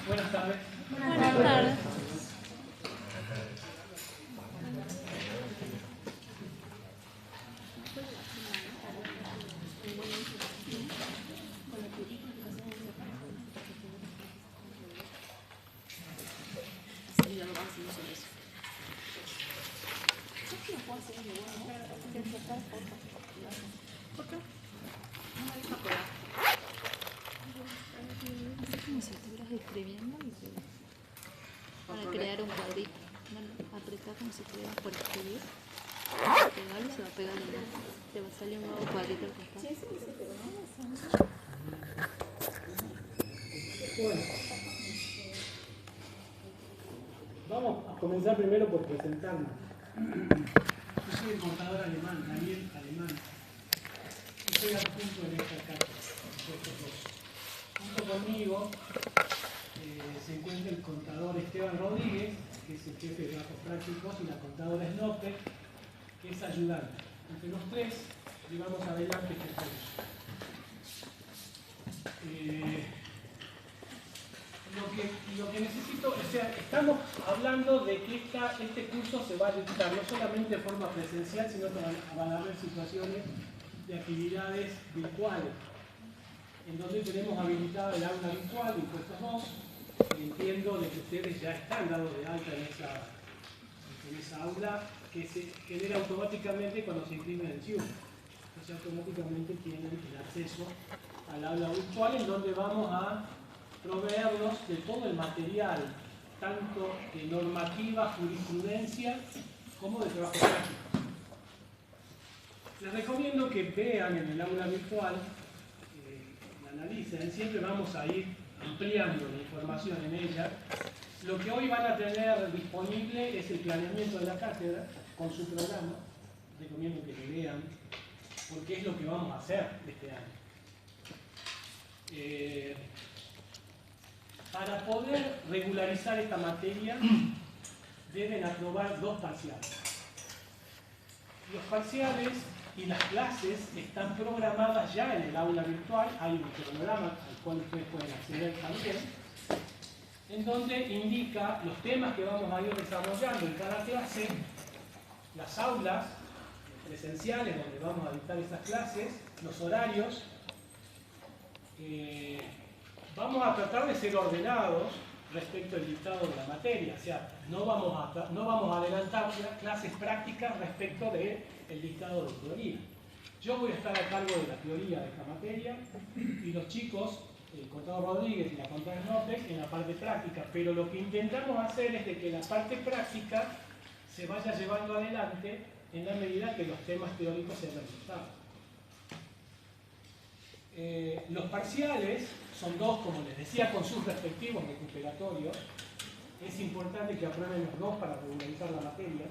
Buenas tardes. Buenas tardes. Como si estuvieras escribiendo para crear un cuadrito. Bueno, apretar como si estuvieras por escribir. Pegarlo y se va a pegar y te va a salir un nuevo cuadrito al costado. Bueno, vamos a comenzar primero por presentarnos. Yo soy el contador alemán, Daniel Alemán. Y soy adjunto en esta cátedra. Junto conmigo se encuentra el contador Esteban Rodríguez, que es el jefe de datos prácticos, y la contadora Snope, que es ayudante. Entre los tres llevamos adelante este proyecto. Lo que necesito, o sea, estamos hablando de que este curso se va a dictar no solamente de forma presencial, sino que van a haber situaciones de actividades virtuales, en donde tenemos habilitada el aula virtual, impuestos 2. Entiendo de que ustedes ya están dados de alta en esa aula, que se genera automáticamente cuando se inscriben en el CIU. Entonces automáticamente tienen el acceso al aula virtual, en donde vamos a proveernos de todo el material, tanto de normativa, jurisprudencia, como de trabajo práctico. Les recomiendo que vean en el aula virtual, la analicen, siempre vamos a ir ampliando la información en ella. Lo que hoy van a tener disponible es el planeamiento de la cátedra con su programa. Recomiendo que lo vean, porque es lo que vamos a hacer este año. Para poder regularizar esta materia, deben aprobar 2 parciales. Los parciales y las clases están programadas ya en el aula virtual. Hay un cronograma al cual ustedes pueden acceder también, en donde indica los temas que vamos a ir desarrollando en cada clase, las aulas presenciales donde vamos a dictar esas clases, los horarios. Vamos a tratar de ser ordenados respecto al dictado de la materia, o sea, no vamos a adelantar clases prácticas respecto del dictado de teoría. Yo voy a estar a cargo de la teoría de esta materia y los chicos, el contador Rodríguez y la contadora Snope, en la parte práctica, pero lo que intentamos hacer es de que la parte práctica se vaya llevando adelante en la medida que los temas teóricos sean resultados. Los parciales son 2, como les decía, con sus respectivos recuperatorios. Es importante que aprueben los 2 para regularizar la materia.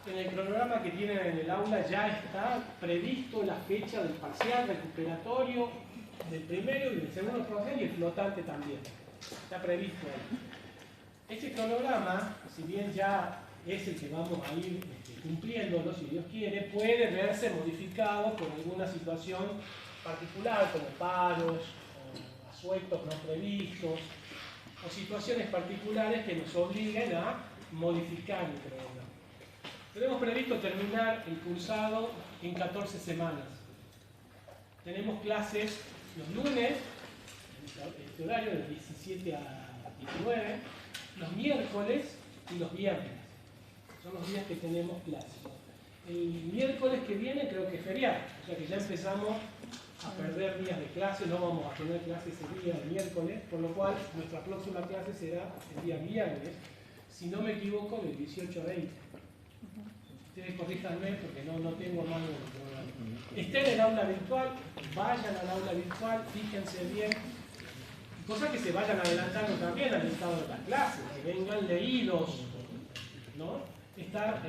En el cronograma que tienen en el aula ya está previsto la fecha del parcial recuperatorio del primero y del segundo parcial, y el flotante también. Está previsto ahí. Este cronograma, si bien ya es el que vamos a ir cumpliéndolo, si Dios quiere, puede verse modificado por alguna situación particular, como paros, o asuetos no previstos, o situaciones particulares que nos obliguen a modificar el programa. Tenemos previsto terminar el cursado en 14 semanas. Tenemos clases los lunes, en este horario, de 17 a 19, los miércoles y los viernes. Son los días que tenemos clases. El miércoles que viene creo que es feriado, o sea que ya empezamos a perder días de clase, no vamos a tener clases ese día, el miércoles, por lo cual nuestra próxima clase será el día viernes, si no me equivoco, del 18 a 20. Ustedes corríjanme porque no tengo mano de programa. Estén en el aula virtual, vayan al aula virtual, fíjense bien Cosas que se vayan adelantando también al estado de las clases, que vengan leídos, ¿no? Está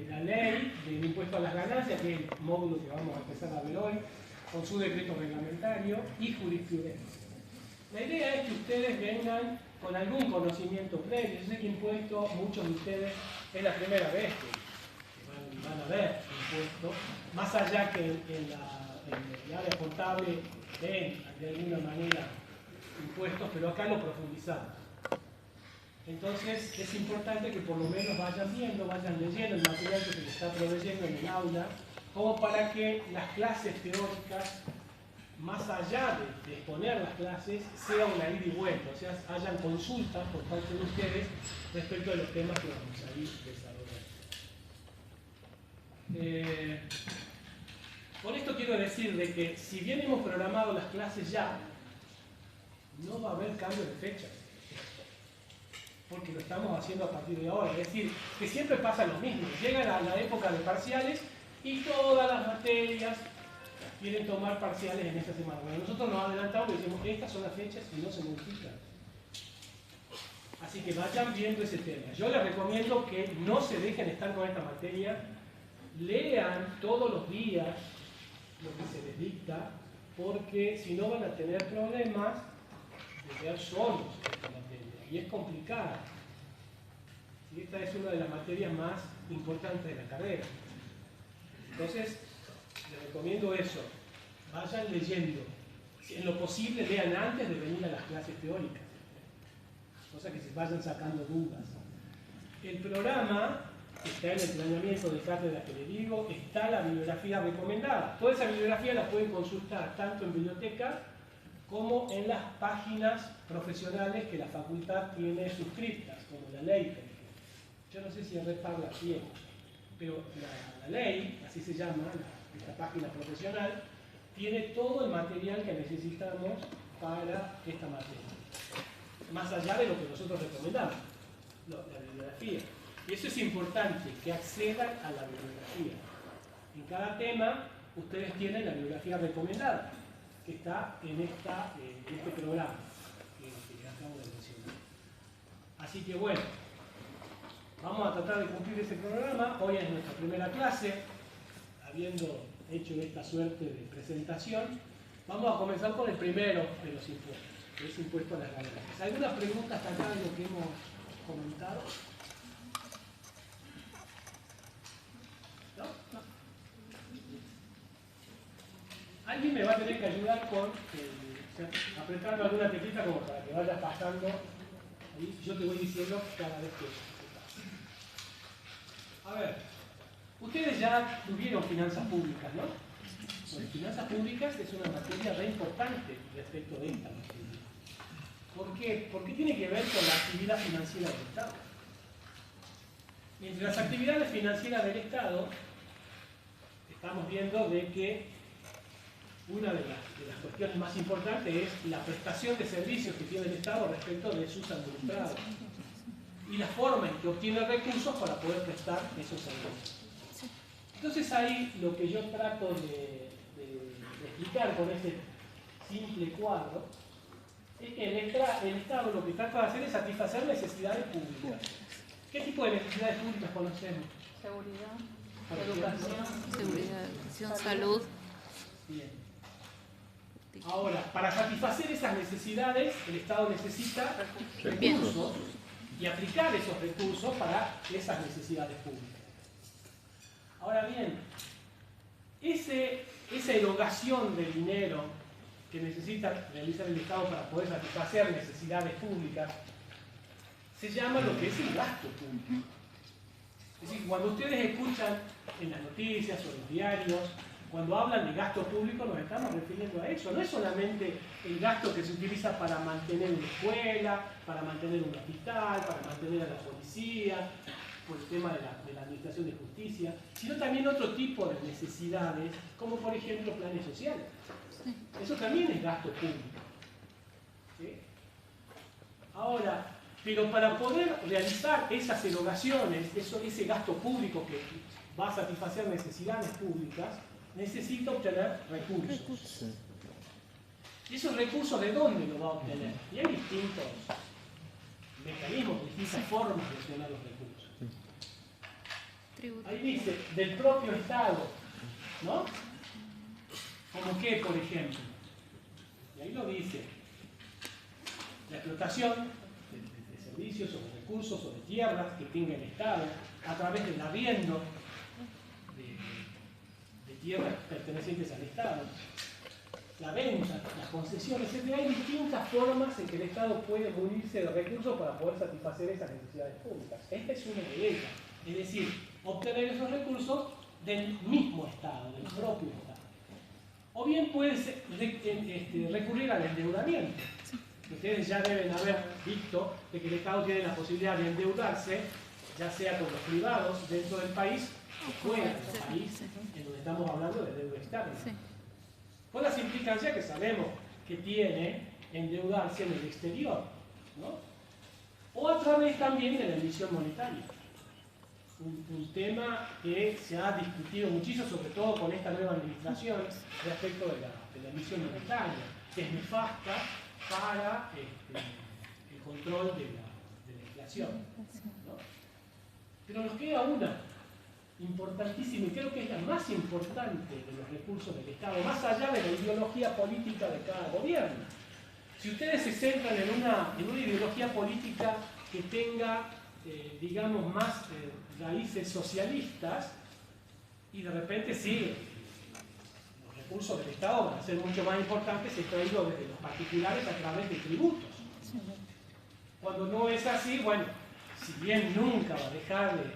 la ley del impuesto a las ganancias, que es el módulo que vamos a empezar a ver hoy, con su decreto reglamentario y jurisprudencia. La idea es que ustedes vengan con algún conocimiento previo. Yo sé que impuesto, muchos de ustedes, es la primera vez que van a ver impuestos, más allá que en el área contable ven de alguna manera impuestos, pero acá lo profundizamos. Entonces es importante que por lo menos vayan viendo, vayan leyendo el material que se les está proveyendo en el aula, como para que las clases teóricas, más allá de exponer las clases, sea una ida y vuelta, o sea, hayan consultas por parte de ustedes respecto a los temas que vamos a ir desarrollando. Con esto quiero decir de que si bien hemos programado las clases ya, no va a haber cambio de fechas, porque lo estamos haciendo a partir de ahora. Es decir, que siempre pasa lo mismo. Llega la época de parciales y todas las materias quieren tomar parciales en esta semana. Bueno, nosotros nos adelantamos y decimos que estas son las fechas y no se modifican. Así que vayan viendo ese tema. Yo les recomiendo que no se dejen estar con esta materia, lean todos los días lo que se les dicta, porque si no van a tener problemas de ver solos esta materia, y es complicada. Y esta es una de las materias más importantes de la carrera. Entonces, les recomiendo eso, vayan leyendo. En lo posible lean antes de venir a las clases teóricas, cosa que se vayan sacando dudas. El programa está en el planeamiento de cátedra que le digo, está la bibliografía recomendada. Toda esa bibliografía la pueden consultar tanto en biblioteca como en las páginas profesionales que la facultad tiene suscritas, como la ley, por ejemplo. Yo no sé si en Red Parla tiene, pero la ley, así se llama, esta página profesional, tiene todo el material que necesitamos para esta materia. Más allá de lo que nosotros recomendamos, la bibliografía. Y eso es importante, que accedan a la bibliografía. En cada tema, ustedes tienen la bibliografía recomendada, que está en este programa que acabo de mencionar. Así que bueno, vamos a tratar de cumplir ese programa. Hoy es nuestra primera clase, habiendo hecho esta suerte de presentación. Vamos a comenzar con el primero de los impuestos, que es impuesto a las ganancias. ¿Algunas preguntas hasta acá de lo que hemos comentado? ¿No? No. Alguien me va a tener que ayudar con apretando alguna teclita como para que vaya pasando. Ahí yo te voy diciendo cada vez que pasa. A ver, ustedes ya tuvieron finanzas públicas, ¿no? Bueno, finanzas públicas es una materia re importante respecto de esta materia. ¿Por qué? Porque tiene que ver con la actividad financiera del Estado. Entre las actividades financieras del Estado, estamos viendo de que una de las cuestiones más importantes es la prestación de servicios que tiene el Estado respecto de sus administrados y la forma en que obtiene recursos para poder prestar esos servicios. Entonces ahí lo que yo trato de explicar con este simple cuadro es que el Estado lo que trata de hacer es satisfacer necesidades públicas. ¿Qué tipo de necesidades públicas conocemos? Seguridad, educación, seguridad, educación, salud. Bien. Ahora, para satisfacer esas necesidades, el Estado necesita recursos y aplicar esos recursos para esas necesidades públicas. Ahora bien, esa erogación de dinero que necesita realizar el Estado para poder satisfacer necesidades públicas se llama lo que es el gasto público. Es decir, cuando ustedes escuchan en las noticias o en los diarios, cuando hablan de gasto público nos estamos refiriendo a eso. No es solamente el gasto que se utiliza para mantener una escuela, para mantener un hospital, para mantener a la policía, por el tema de la administración de justicia, sino también otro tipo de necesidades, como por ejemplo planes sociales. Eso también es gasto público. ¿Sí? Ahora, pero para poder realizar esas erogaciones, ese gasto público que va a satisfacer necesidades públicas, necesita obtener recursos. ¿Y esos recursos de dónde los va a obtener? Y hay distintos mecanismos, distintas formas de obtener los recursos. Ahí dice, del propio Estado, ¿no? ¿Como qué, por ejemplo? Y ahí lo dice. La explotación de servicios o de recursos o de tierras que tenga el Estado a través del arriendo de tierras pertenecientes al Estado, la venta, las concesiones, etc. Hay distintas formas en que el Estado puede munirse de recursos para poder satisfacer esas necesidades públicas. Esta es una de ellas. Es decir, obtener esos recursos del mismo Estado, del propio Estado. O bien puede ser, recurrir al endeudamiento. Ustedes ya deben haber visto de que el Estado tiene la posibilidad de endeudarse, ya sea con los privados dentro del país o fuera del país, en donde estamos hablando de deuda externa. Con las implicancias que sabemos que tiene endeudarse en el exterior, ¿no? O a través también de la emisión monetaria. Un tema que se ha discutido muchísimo, sobre todo con esta nueva administración, respecto de la emisión monetaria, que es nefasta para el control de la inflación, ¿no? Pero nos queda una importantísima, y creo que es la más importante de los recursos del Estado, más allá de la ideología política de cada gobierno. Si ustedes se centran en una ideología política que tenga, digamos, más raíces socialistas, y de repente sí, los recursos del Estado van a ser mucho más importantes extraídos desde los particulares a través de tributos. Cuando no es así, bueno, si bien nunca va a dejar de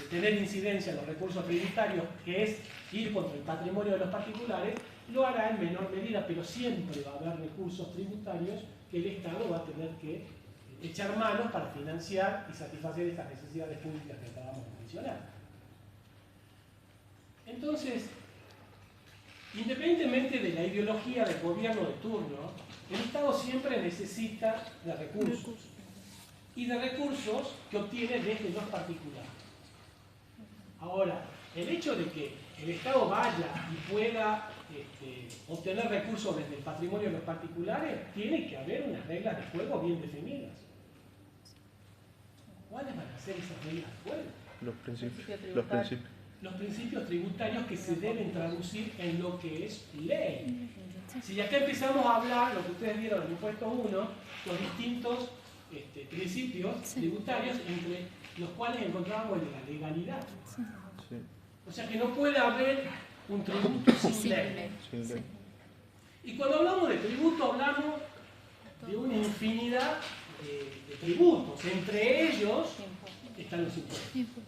tener incidencia en los recursos tributarios, que es ir contra el patrimonio de los particulares, lo hará en menor medida, pero siempre va a haber recursos tributarios que el Estado va a tener que echar manos para financiar y satisfacer estas necesidades públicas que acabamos de mencionar. Entonces, independientemente de la ideología del gobierno de turno, el Estado siempre necesita de recursos, y de recursos que obtiene desde los particulares. Ahora, el hecho de que el Estado vaya y pueda obtener recursos desde el patrimonio de los particulares, tiene que haber unas reglas de juego bien definidas. ¿Cuáles van a ser esas reglas de juego? Los principios tributarios que se deben traducir en lo que es ley. Si acá empezamos a hablar, lo que ustedes vieron en el impuesto 1, los distintos principios tributarios entre los cuales encontramos la legalidad. O sea que no puede haber un tributo sin ley. Y cuando hablamos de tributo, hablamos de una infinidad de tributos. Entre ellos están los impuestos.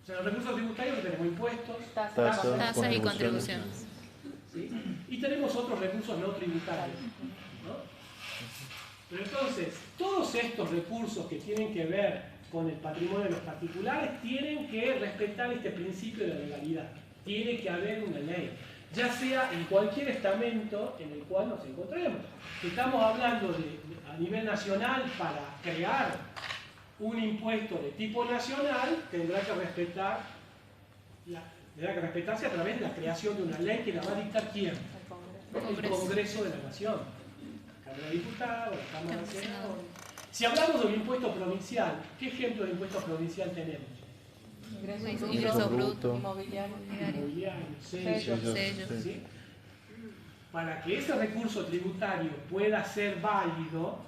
O sea, los recursos tributarios que tenemos impuestos, tasas y contribuciones. ¿Sí? Y tenemos otros recursos no tributarios, ¿no? Pero entonces, todos estos recursos que tienen que ver con el patrimonio de los particulares tienen que respetar este principio de la legalidad. Tiene que haber una ley, ya sea en cualquier estamento en el cual nos encontremos. Si estamos hablando a nivel nacional, para crear un impuesto de tipo nacional, tendrá que respetarse a través de la creación de una ley que la va a dictar ¿quién? El Congreso de la Nación. La Cámara de Diputados, la Cámara de Senadores. Si hablamos de un impuesto provincial, ¿qué ejemplo de impuesto provincial tenemos? Ingreso bruto, inmobiliario, sellos. ¿Sí? Para que ese recurso tributario pueda ser válido,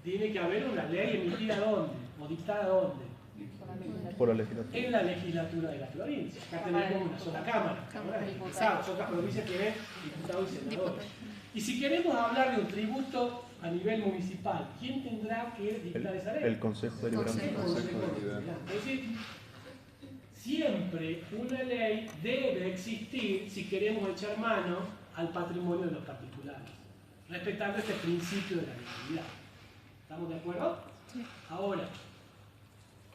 tiene que haber una ley emitida ¿dónde? ¿O dictada dónde? Por la legislatura. En la legislatura de las provincias. Acá tenemos una sola cámara. Diputados, otras provincias tienen diputados y senadores. Y si queremos hablar de un tributo a nivel municipal, ¿quién tendrá que dictar esa ley? El Consejo Deliberante. Es decir, siempre una ley debe existir si queremos echar mano al patrimonio de los particulares, respetando este principio de la legalidad. ¿Estamos de acuerdo? Sí. Ahora,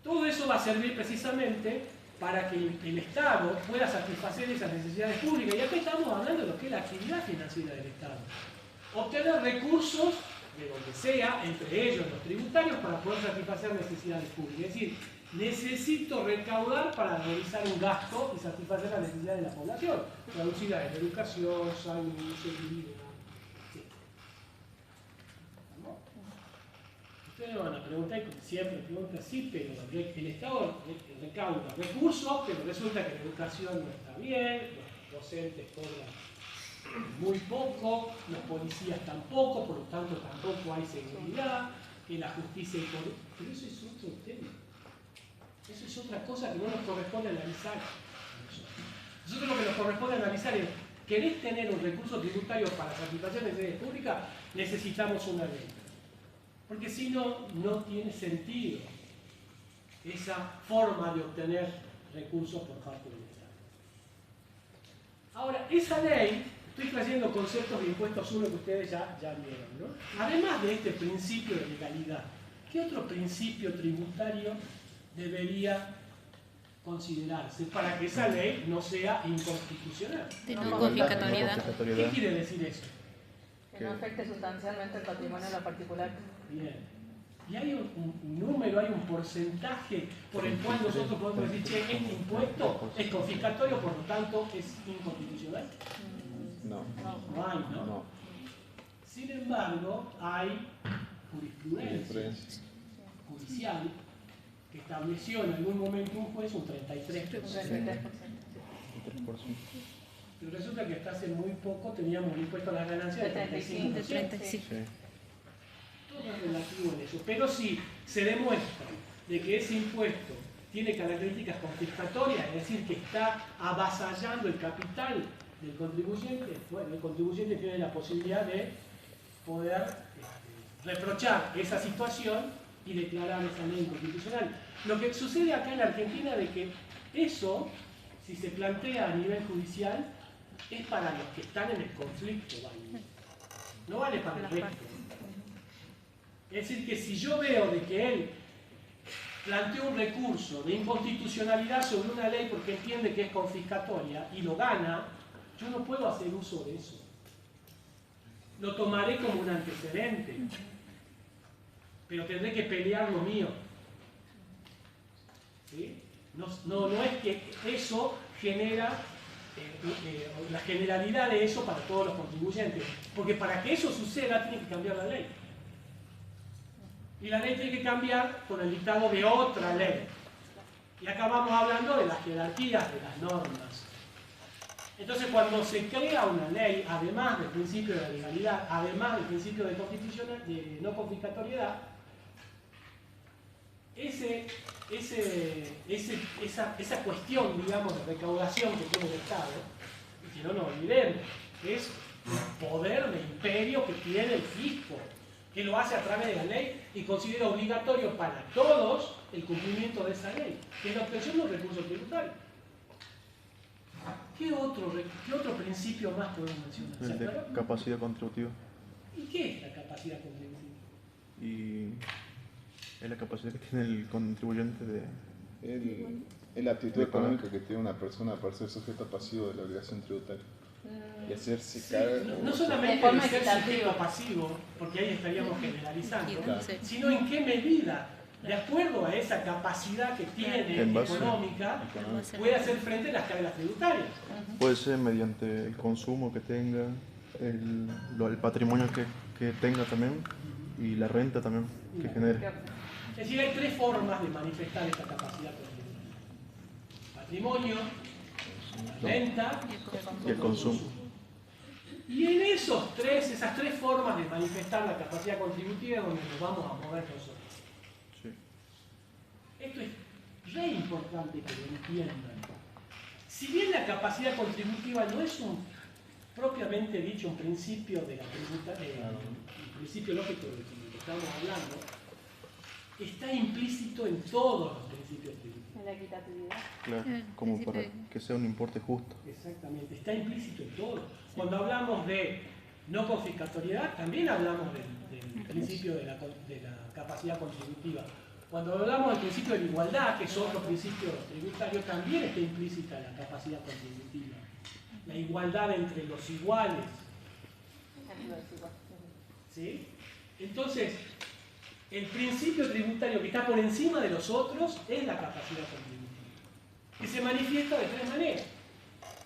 todo eso va a servir precisamente para que el Estado pueda satisfacer esas necesidades públicas. Y acá estamos hablando de lo que es la actividad financiera del Estado. Obtener recursos de donde sea, entre ellos los tributarios, para poder satisfacer necesidades públicas. Es decir, necesito recaudar para realizar un gasto y satisfacer las necesidades de la población, traducida en educación, salud, seguridad, etc. Ustedes me van a preguntar, y siempre preguntan, sí, pero el Estado recauda recursos, pero resulta que la educación no está bien, los docentes cobran muy poco, los policías tampoco, por lo tanto tampoco hay seguridad, en la justicia y todo. Pero eso es otro tema. Eso es otra cosa que no nos corresponde analizar. Nosotros lo que nos corresponde analizar es, ¿querés tener un recurso tributario para satisfacción de necesidades públicas? Necesitamos una ley. Porque si no, no tiene sentido esa forma de obtener recursos por parte del Estado. Ahora, esa ley, estoy trayendo conceptos de impuestos 1 que ustedes ya vieron, ¿no? Además de este principio de legalidad, ¿qué otro principio tributario debería considerarse para que esa ley no sea inconstitucional? De no confiscatoriedad. ¿Qué quiere decir eso? Que no afecte sustancialmente el patrimonio de la particular. Bien. Y hay un número, hay un porcentaje por el cual nosotros podemos decir, che, este impuesto es confiscatorio, por lo tanto es inconstitucional. No. No hay, ¿no? No. Sin embargo, hay jurisprudencia judicial que estableció en algún momento un juez un 33%. Un 33%. Pero resulta que hasta hace muy poco teníamos un impuesto a las ganancias de 35%. De 35. Sí. Todo es relativo en eso. Pero si se demuestra de que ese impuesto tiene características confiscatorias, es decir, que está avasallando el capital del contribuyente, bueno, el contribuyente tiene la posibilidad de poder reprochar esa situación y declarar esa ley inconstitucional. Lo que sucede acá en Argentina de que eso, si se plantea a nivel judicial, es para los que están en el conflicto, ¿vale? No vale para el resto. Es decir, que si yo veo de que él planteó un recurso de inconstitucionalidad sobre una ley porque entiende que es confiscatoria y lo gana, yo no puedo hacer uso de eso. Lo tomaré como un antecedente, pero tendré que pelear lo mío. ¿Sí? No es que eso genera la generalidad de eso para todos los contribuyentes, porque para que eso suceda tiene que cambiar la ley. Y la ley tiene que cambiar con el dictado de otra ley. Y acá vamos hablando de las jerarquías de las normas. Entonces, cuando se crea una ley, además del principio de la legalidad, además del principio de no confiscatoriedad, esa cuestión, digamos, de recaudación que tiene el Estado, y que no nos olvidemos, es el poder de imperio que tiene el fisco, que lo hace a través de la ley y considera obligatorio para todos el cumplimiento de esa ley, que es la obtención de un recurso tributario. ¿Qué otro principio más podemos mencionar? El de capacidad contributiva. ¿Y qué es la capacidad contributiva? Y es la capacidad que tiene el contribuyente de... Es la actitud económica que tiene una persona para ser sujeto pasivo de la obligación tributaria. Y hacerse cargo. No solamente de ser sujeto pasivo, porque ahí estaríamos generalizando, sino en qué medida, de acuerdo a esa capacidad que tiene económica, puede hacer frente a las cargas tributarias. Puede ser mediante el consumo que tenga, el patrimonio que tenga también y la renta también que genere. Es decir, hay tres formas de manifestar esta capacidad contributiva: patrimonio, la renta y el consumo. Y en esas tres formas de manifestar la capacidad contributiva es donde nos vamos a mover nosotros. Sí. Esto es re importante que lo entiendan. Si bien la capacidad contributiva no es propiamente dicho un principio de la un principio lógico del que estamos hablando, está implícito en todos los principios tributarios. En la equitatividad. Claro, como para que sea un importe justo. Exactamente, está implícito en todo. Cuando hablamos de no confiscatoriedad, también hablamos del principio de la capacidad contributiva. Cuando hablamos del principio de la igualdad, que es otro principio tributario, también está implícita la capacidad contributiva. La igualdad entre los iguales. ¿Sí? Entonces, el principio tributario que está por encima de los otros es la capacidad contributiva, que se manifiesta de tres maneras.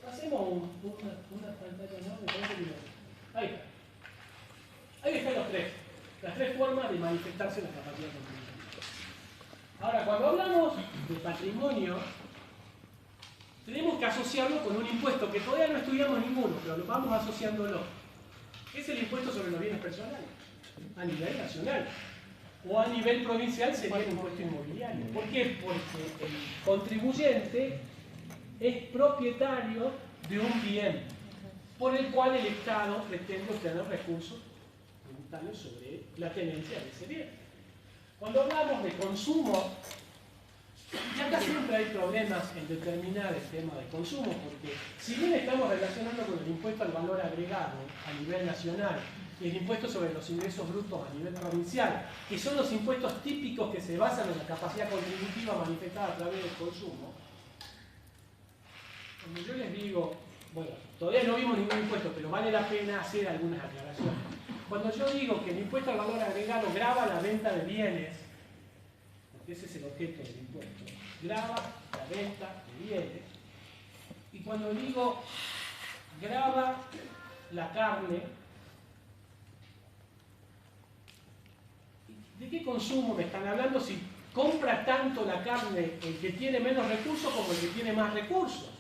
Hacemos una pantalla más, me parece que no. Ahí está. Ahí están los tres. Las tres formas de manifestarse la capacidad contributiva. Ahora, cuando hablamos de patrimonio, tenemos que asociarlo con un impuesto que todavía no estudiamos ninguno, pero lo vamos asociándolo. Es el impuesto sobre los bienes personales, a nivel nacional. O a nivel provincial sería el impuesto inmobiliario. ¿Por qué? Porque el contribuyente es propietario de un bien por el cual el Estado pretende obtener recursos tributarios sobre la tenencia de ese bien. Cuando hablamos de consumo, y acá siempre hay problemas en determinar el tema de consumo, porque si bien estamos relacionando con el impuesto al valor agregado a nivel nacional y el impuesto sobre los ingresos brutos a nivel provincial, que son los impuestos típicos que se basan en la capacidad contributiva manifestada a través del consumo, cuando yo les digo, bueno, todavía no vimos ningún impuesto, pero vale la pena hacer algunas aclaraciones. Cuando yo digo que el impuesto al valor agregado grava la venta de bienes, porque ese es el objeto del impuesto, grava la venta de bienes, y cuando digo grava la carne, ¿de qué consumo me están hablando si compra tanto la carne el que tiene menos recursos como el que tiene más recursos?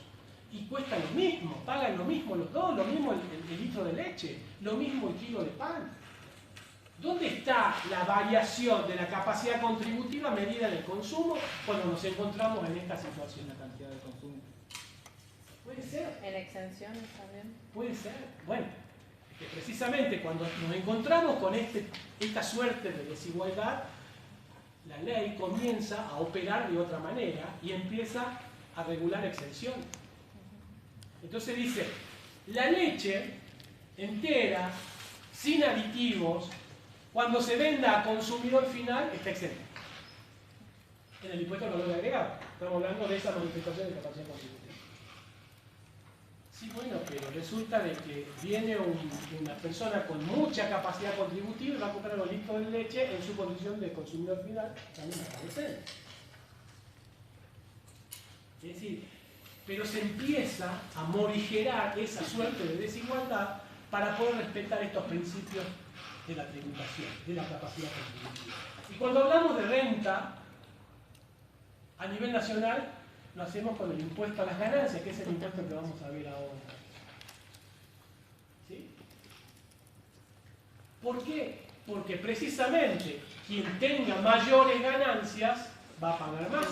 Y cuesta lo mismo, pagan lo mismo los dos, lo mismo el litro de leche, lo mismo el kilo de pan. ¿Dónde está la variación de la capacidad contributiva medida en el consumo cuando nos encontramos en esta situación? La cantidad de consumo. Puede ser. En exenciones también. Puede ser. Bueno, que precisamente cuando nos encontramos con esta suerte de desigualdad, la ley comienza a operar de otra manera y empieza a regular exenciones. Entonces dice, la leche entera, sin aditivos, cuando se venda a consumidor final, está exenta. En el impuesto al valor agregado. Estamos hablando de esa manifestación de capacidad contributiva. Sí, bueno, pero resulta de que viene una persona con mucha capacidad contributiva y va a comprar los litros de leche en su condición de consumidor final, también está exenta. Es decir, pero se empieza a morigerar esa suerte de desigualdad para poder respetar estos principios de la tributación, de la capacidad contributiva. Y cuando hablamos de renta, a nivel nacional, lo hacemos con el impuesto a las ganancias, que es el impuesto que vamos a ver ahora. ¿Sí? ¿Por qué? Porque precisamente quien tenga mayores ganancias va a pagar más.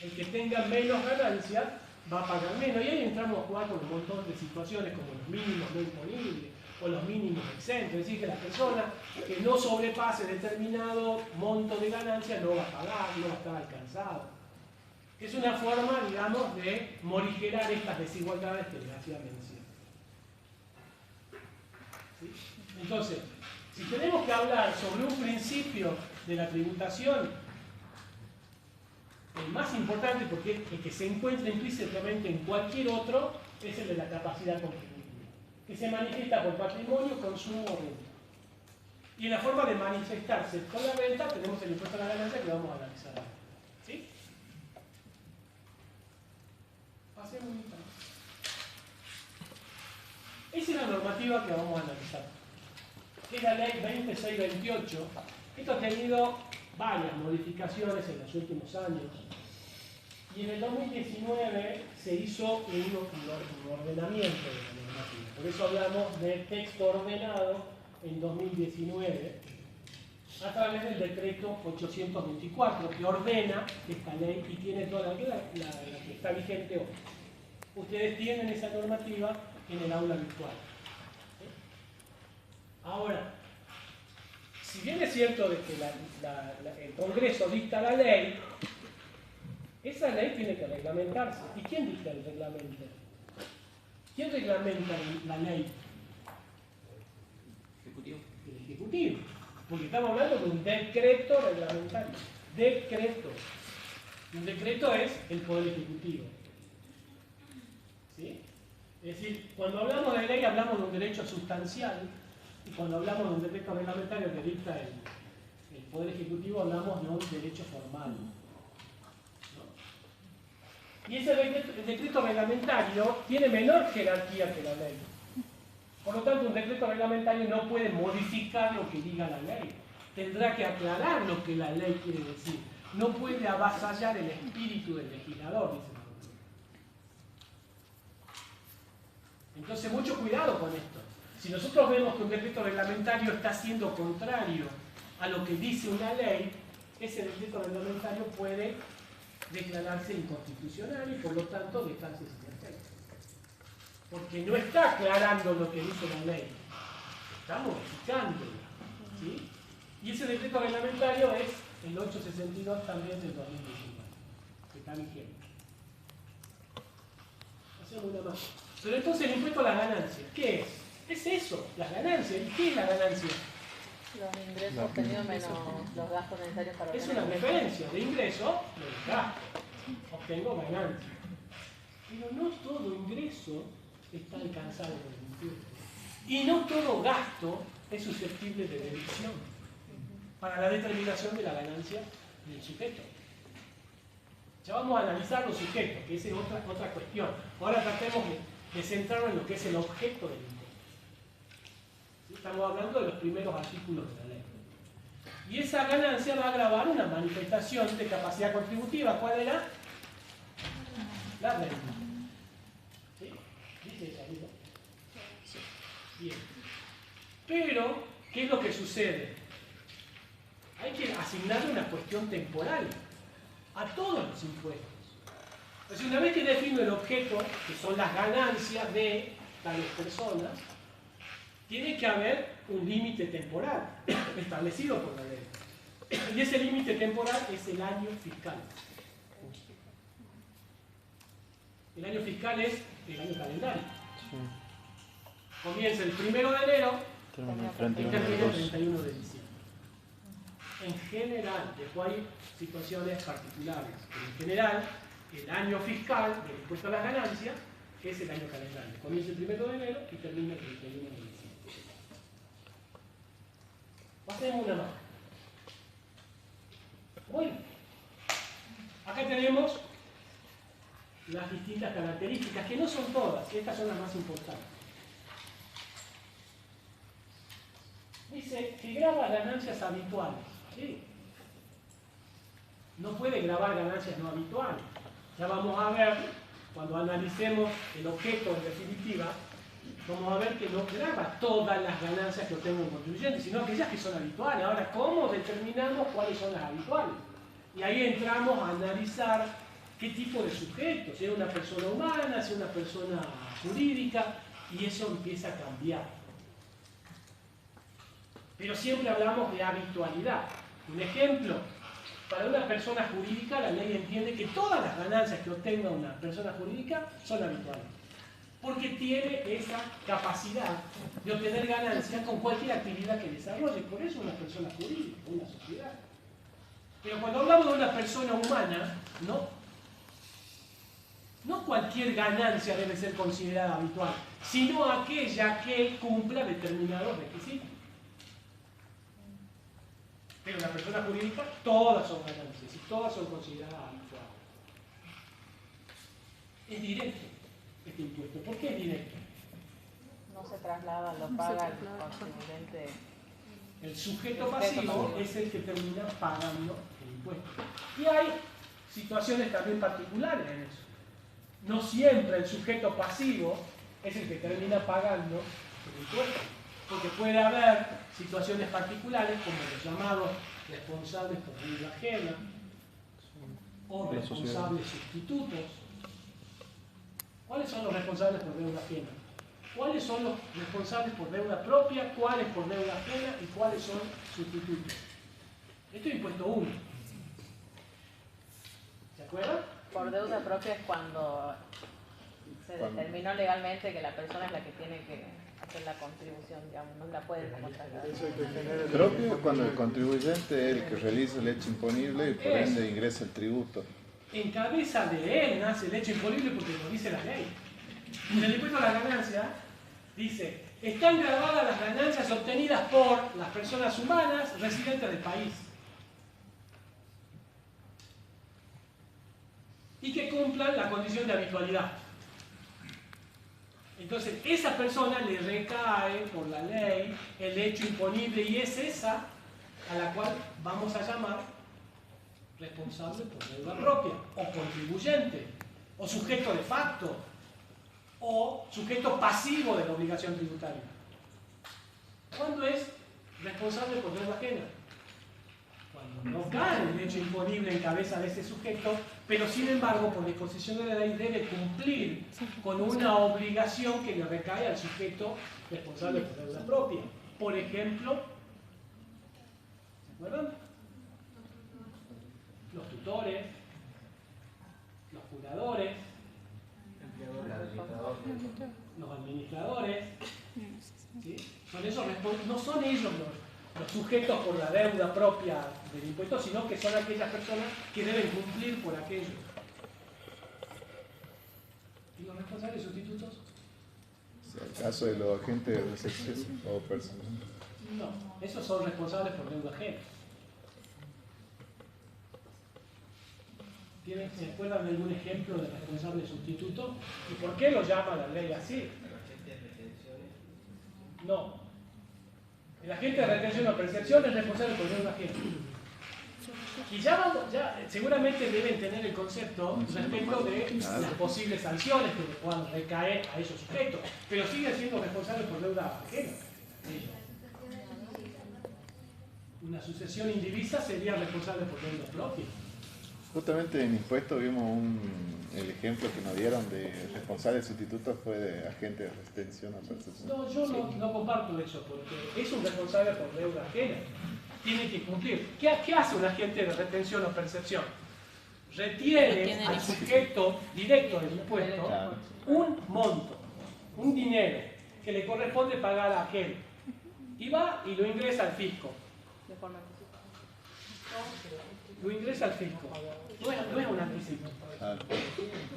El que tenga menos ganancias va a pagar menos. Y ahí entramos a jugar con un montón de situaciones como los mínimos no imponibles o los mínimos exentos. Es decir, que la persona que no sobrepase determinado monto de ganancia no va a pagar, no va a estar alcanzado. Es una forma, digamos, de morigerar estas desigualdades que les hacía mención. ¿Sí? Entonces, si tenemos que hablar sobre un principio de la tributación, el más importante, porque el que se encuentra implícitamente en cualquier otro, es el de la capacidad contributiva, que se manifiesta por patrimonio, consumo o renta. Y en la forma de manifestarse con la renta tenemos el impuesto a la ganancia que vamos a analizar ahora. ¿Sí? Pasemos un instante. Esa es la normativa que vamos a analizar. Es la ley 2628. Esto ha tenido varias modificaciones en los últimos años. Y en el 2019 se hizo un ordenamiento de la normativa. Por eso hablamos de texto ordenado en 2019 a través del decreto 824 que ordena esta ley y tiene toda la que está vigente hoy. Ustedes tienen esa normativa en el aula virtual. ¿Sí? Ahora, si bien es cierto de que el Congreso dicta la ley, esa ley tiene que reglamentarse. ¿Y quién dicta el reglamento? ¿Quién reglamenta la ley? Ejecutivo. El Ejecutivo. Porque estamos hablando de un decreto reglamentario. Decreto. Un decreto es el Poder Ejecutivo. ¿Sí? Es decir, cuando hablamos de ley hablamos de un derecho sustancial y cuando hablamos de un decreto reglamentario que dicta el Poder Ejecutivo hablamos de un derecho formal. Y ese decreto reglamentario tiene menor jerarquía que la ley. Por lo tanto, un decreto reglamentario no puede modificar lo que diga la ley. Tendrá que aclarar lo que la ley quiere decir. No puede avasallar el espíritu del legislador, dice la doctrina. Entonces, mucho cuidado con esto. Si nosotros vemos que un decreto reglamentario está siendo contrario a lo que dice una ley, ese decreto reglamentario puede declararse inconstitucional y por lo tanto dejarse sin efecto. Porque no está aclarando lo que dice la ley, está modificándola. ¿Sí? Y ese decreto reglamentario es el 862 también del 2019, que está vigente. Hacemos una más. Pero entonces el impuesto a las ganancias, ¿qué es? Es eso, las ganancias. ¿Y qué es la ganancia? Los ingresos obtenidos menos los gastos necesarios para Es obtener una ingresos. diferencia de ingreso menos gasto. Obtengo ganancia. Pero no todo ingreso está alcanzado por el impuesto. Y no todo gasto es susceptible de deducción para la determinación de la ganancia del sujeto. Ya vamos a analizar los sujetos, que esa es otra cuestión. Ahora tratemos de centrarnos en lo que es el objeto del impuesto. ¿Sí? Estamos hablando de los primeros artículos de la ley. Y esa ganancia va a gravar una manifestación de capacidad contributiva. ¿Cuál era? La renta. ¿Sí? ¿Dice esa misma? Bien. Pero, ¿qué es lo que sucede? Hay que asignarle una cuestión temporal a todos los impuestos. Entonces, una vez que defino el objeto, que son las ganancias de tales personas, tiene que haber un límite temporal establecido por la ley. Y ese límite temporal es el año fiscal. El año fiscal es el año calendario. Comienza el 1 de enero Termina el y 31 de termina el agosto. 31 de diciembre. En general, después hay situaciones particulares, pero en general, el año fiscal del impuesto a las ganancias es el año calendario. Comienza el 1 de enero y termina el 31 de diciembre. Hacemos una más. Bueno, acá tenemos las distintas características, que no son todas, estas son las más importantes. Dice que graba ganancias habituales. ¿Sí? No puede grabar ganancias no habituales. Ya vamos a ver, cuando analicemos el objeto en definitiva, vamos a ver que no graba todas las ganancias que obtengo un contribuyente, sino aquellas que son habituales. Ahora, ¿cómo determinamos cuáles son las habituales? Y ahí entramos a analizar qué tipo de sujeto, si es una persona humana, si es una persona jurídica, y eso empieza a cambiar. Pero siempre hablamos de habitualidad. Un ejemplo, para una persona jurídica la ley entiende que todas las ganancias que obtenga una persona jurídica son habituales. Porque tiene esa capacidad de obtener ganancias con cualquier actividad que desarrolle. Por eso es una persona jurídica, una sociedad. Pero cuando hablamos de una persona humana, no cualquier ganancia debe ser considerada habitual, sino aquella que cumpla determinados requisitos. Pero la persona jurídica, todas son ganancias y todas son consideradas habituales. Es directo este impuesto. ¿Por qué es directo? No se traslada, lo No se paga el traslada. contribuyente. El sujeto pasivo es el que termina pagando el impuesto. Y hay situaciones también particulares en eso. No siempre el sujeto pasivo es el que termina pagando el impuesto. Porque puede haber situaciones particulares como los llamados responsables por deuda ajena o La responsables sustitutos. ¿Cuáles son los responsables por deuda ajena? ¿Cuáles son los responsables por deuda propia? ¿Cuáles por deuda ajena? ¿Y cuáles son sustitutos? Esto es impuesto único. ¿Se acuerdan? Por deuda propia es cuando se determinó legalmente que la persona es la que tiene que hacer la contribución, digamos, no la puede como trasladar. Propio cuando el contribuyente es el que realiza el hecho imponible y por ende ingresa el tributo. En cabeza de él nace el hecho imponible porque lo dice la ley. En el impuesto a la ganancia dice, están grabadas las ganancias obtenidas por las personas humanas residentes del país y que cumplan la condición de habitualidad. Entonces, esa persona le recae por la ley el hecho imponible y es esa a la cual vamos a llamar responsable por deuda propia, o contribuyente, o sujeto de facto, o sujeto pasivo de la obligación tributaria. ¿Cuándo es responsable por deuda ajena? Cuando no cae el hecho imponible en cabeza de ese sujeto, pero sin embargo, por disposición de la ley, debe cumplir con una obligación que le recae al sujeto responsable por deuda propia. Por ejemplo, ¿se acuerdan? Los tutores, los curadores, los administradores, ¿sí? No son ellos los sujetos por la deuda propia del impuesto, sino que son aquellas personas que deben cumplir por aquello. ¿Y los responsables sustitutos? El caso de los agentes de recepción o personas. No, esos son responsables por deuda ajena. ¿Se acuerdan de algún ejemplo de responsable sustituto? ¿Y por qué lo llama la ley así? No. El agente de retención o percepción es responsable por deuda ajena. Y ya seguramente deben tener el concepto respecto de las posibles sanciones que le puedan recaer a esos sujetos, pero siguen siendo responsables por deuda ajena. Una sucesión indivisa sería responsable por deuda propia. Justamente en impuestos vimos el ejemplo que nos dieron de responsable sustituto fue de agente de retención o percepción. No, yo no comparto eso, porque es un responsable por deuda ajena. Tiene que cumplir. ¿Qué hace un agente de retención o percepción? Retiene al sujeto directo del impuesto un monto, un dinero que le corresponde pagar a aquel. Y va y lo ingresa al fisco. Lo ingresa al fisco. No es un anticipo.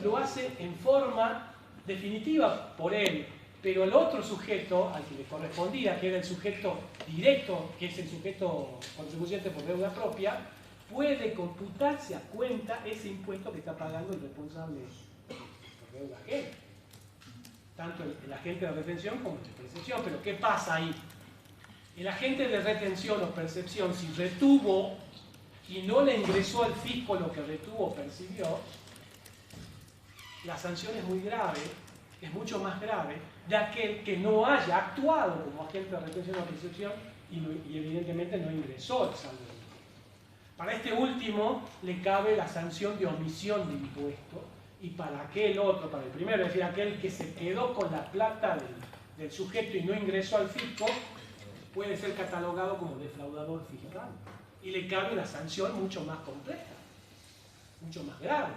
Lo hace en forma definitiva por él, pero el otro sujeto al que le correspondía, que era el sujeto directo, que es el sujeto contribuyente por deuda propia, puede computarse a cuenta ese impuesto que está pagando el responsable por deuda ajena. Tanto el agente de retención como el de percepción. Pero ¿qué pasa ahí? El agente de retención o percepción, si retuvo y no le ingresó al fisco lo que retuvo o percibió, la sanción es muy grave, es mucho más grave de aquel que no haya actuado como agente de retención o percepción y evidentemente no ingresó el saldo. Para este último le cabe la sanción de omisión de impuesto, y para aquel otro, para el primero, es decir, aquel que se quedó con la plata del sujeto y no ingresó al fisco, puede ser catalogado como defraudador fiscal. Y le cabe una sanción mucho más compleja, mucho más grave.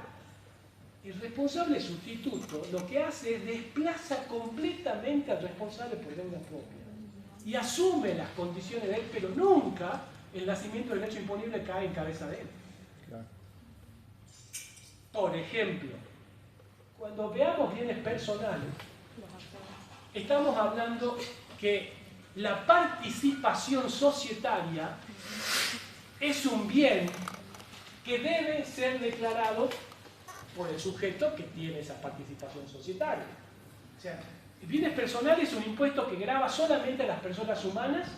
El responsable sustituto lo que hace es desplaza completamente al responsable por deuda propia y asume las condiciones de él, pero nunca el nacimiento del hecho imponible cae en cabeza de él. Por ejemplo, cuando veamos bienes personales, estamos hablando que la participación societaria es un bien que debe ser declarado por el sujeto que tiene esa participación societaria. O sea, bienes personales es un impuesto que grava solamente a las personas humanas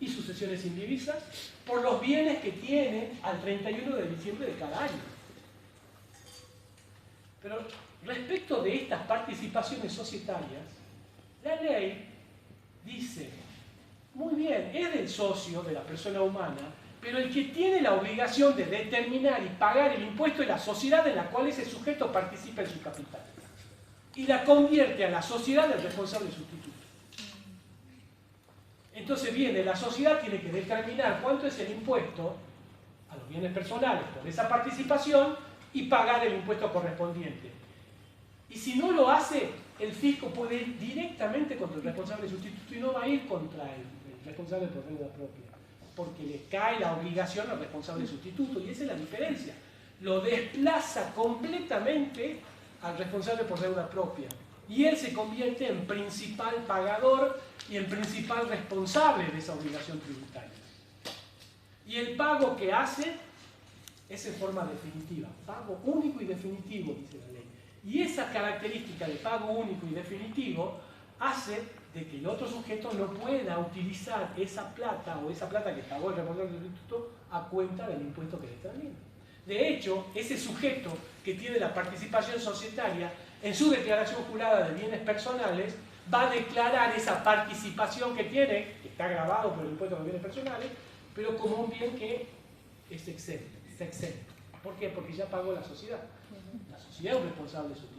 y sucesiones indivisas por los bienes que tiene al 31 de diciembre de cada año. Pero respecto de estas participaciones societarias, la ley dice, muy bien, es del socio, de la persona humana, pero el que tiene la obligación de determinar y pagar el impuesto es la sociedad en la cual ese sujeto participa en su capital. Y la convierte a la sociedad del responsable sustituto. Entonces viene, la sociedad tiene que determinar cuánto es el impuesto a los bienes personales por esa participación y pagar el impuesto correspondiente. Y si no lo hace, el fisco puede ir directamente contra el responsable sustituto y no va a ir contra el responsable por deuda propia, porque le cae la obligación al responsable sustituto, y esa es la diferencia. Lo desplaza completamente al responsable por deuda propia, y él se convierte en principal pagador y en principal responsable de esa obligación tributaria. Y el pago que hace es en forma definitiva, pago único y definitivo, dice la ley. Y esa característica de pago único y definitivo hace de que el otro sujeto no pueda utilizar esa plata o esa plata que pagó el responsable del sustituto a cuenta del impuesto que le está determina. De hecho, ese sujeto que tiene la participación societaria en su declaración jurada de bienes personales va a declarar esa participación que tiene, que está grabado por el impuesto de los bienes personales, pero como un bien que es exento, está exento. ¿Por qué? Porque ya pagó la sociedad. La sociedad es un responsable sustituto.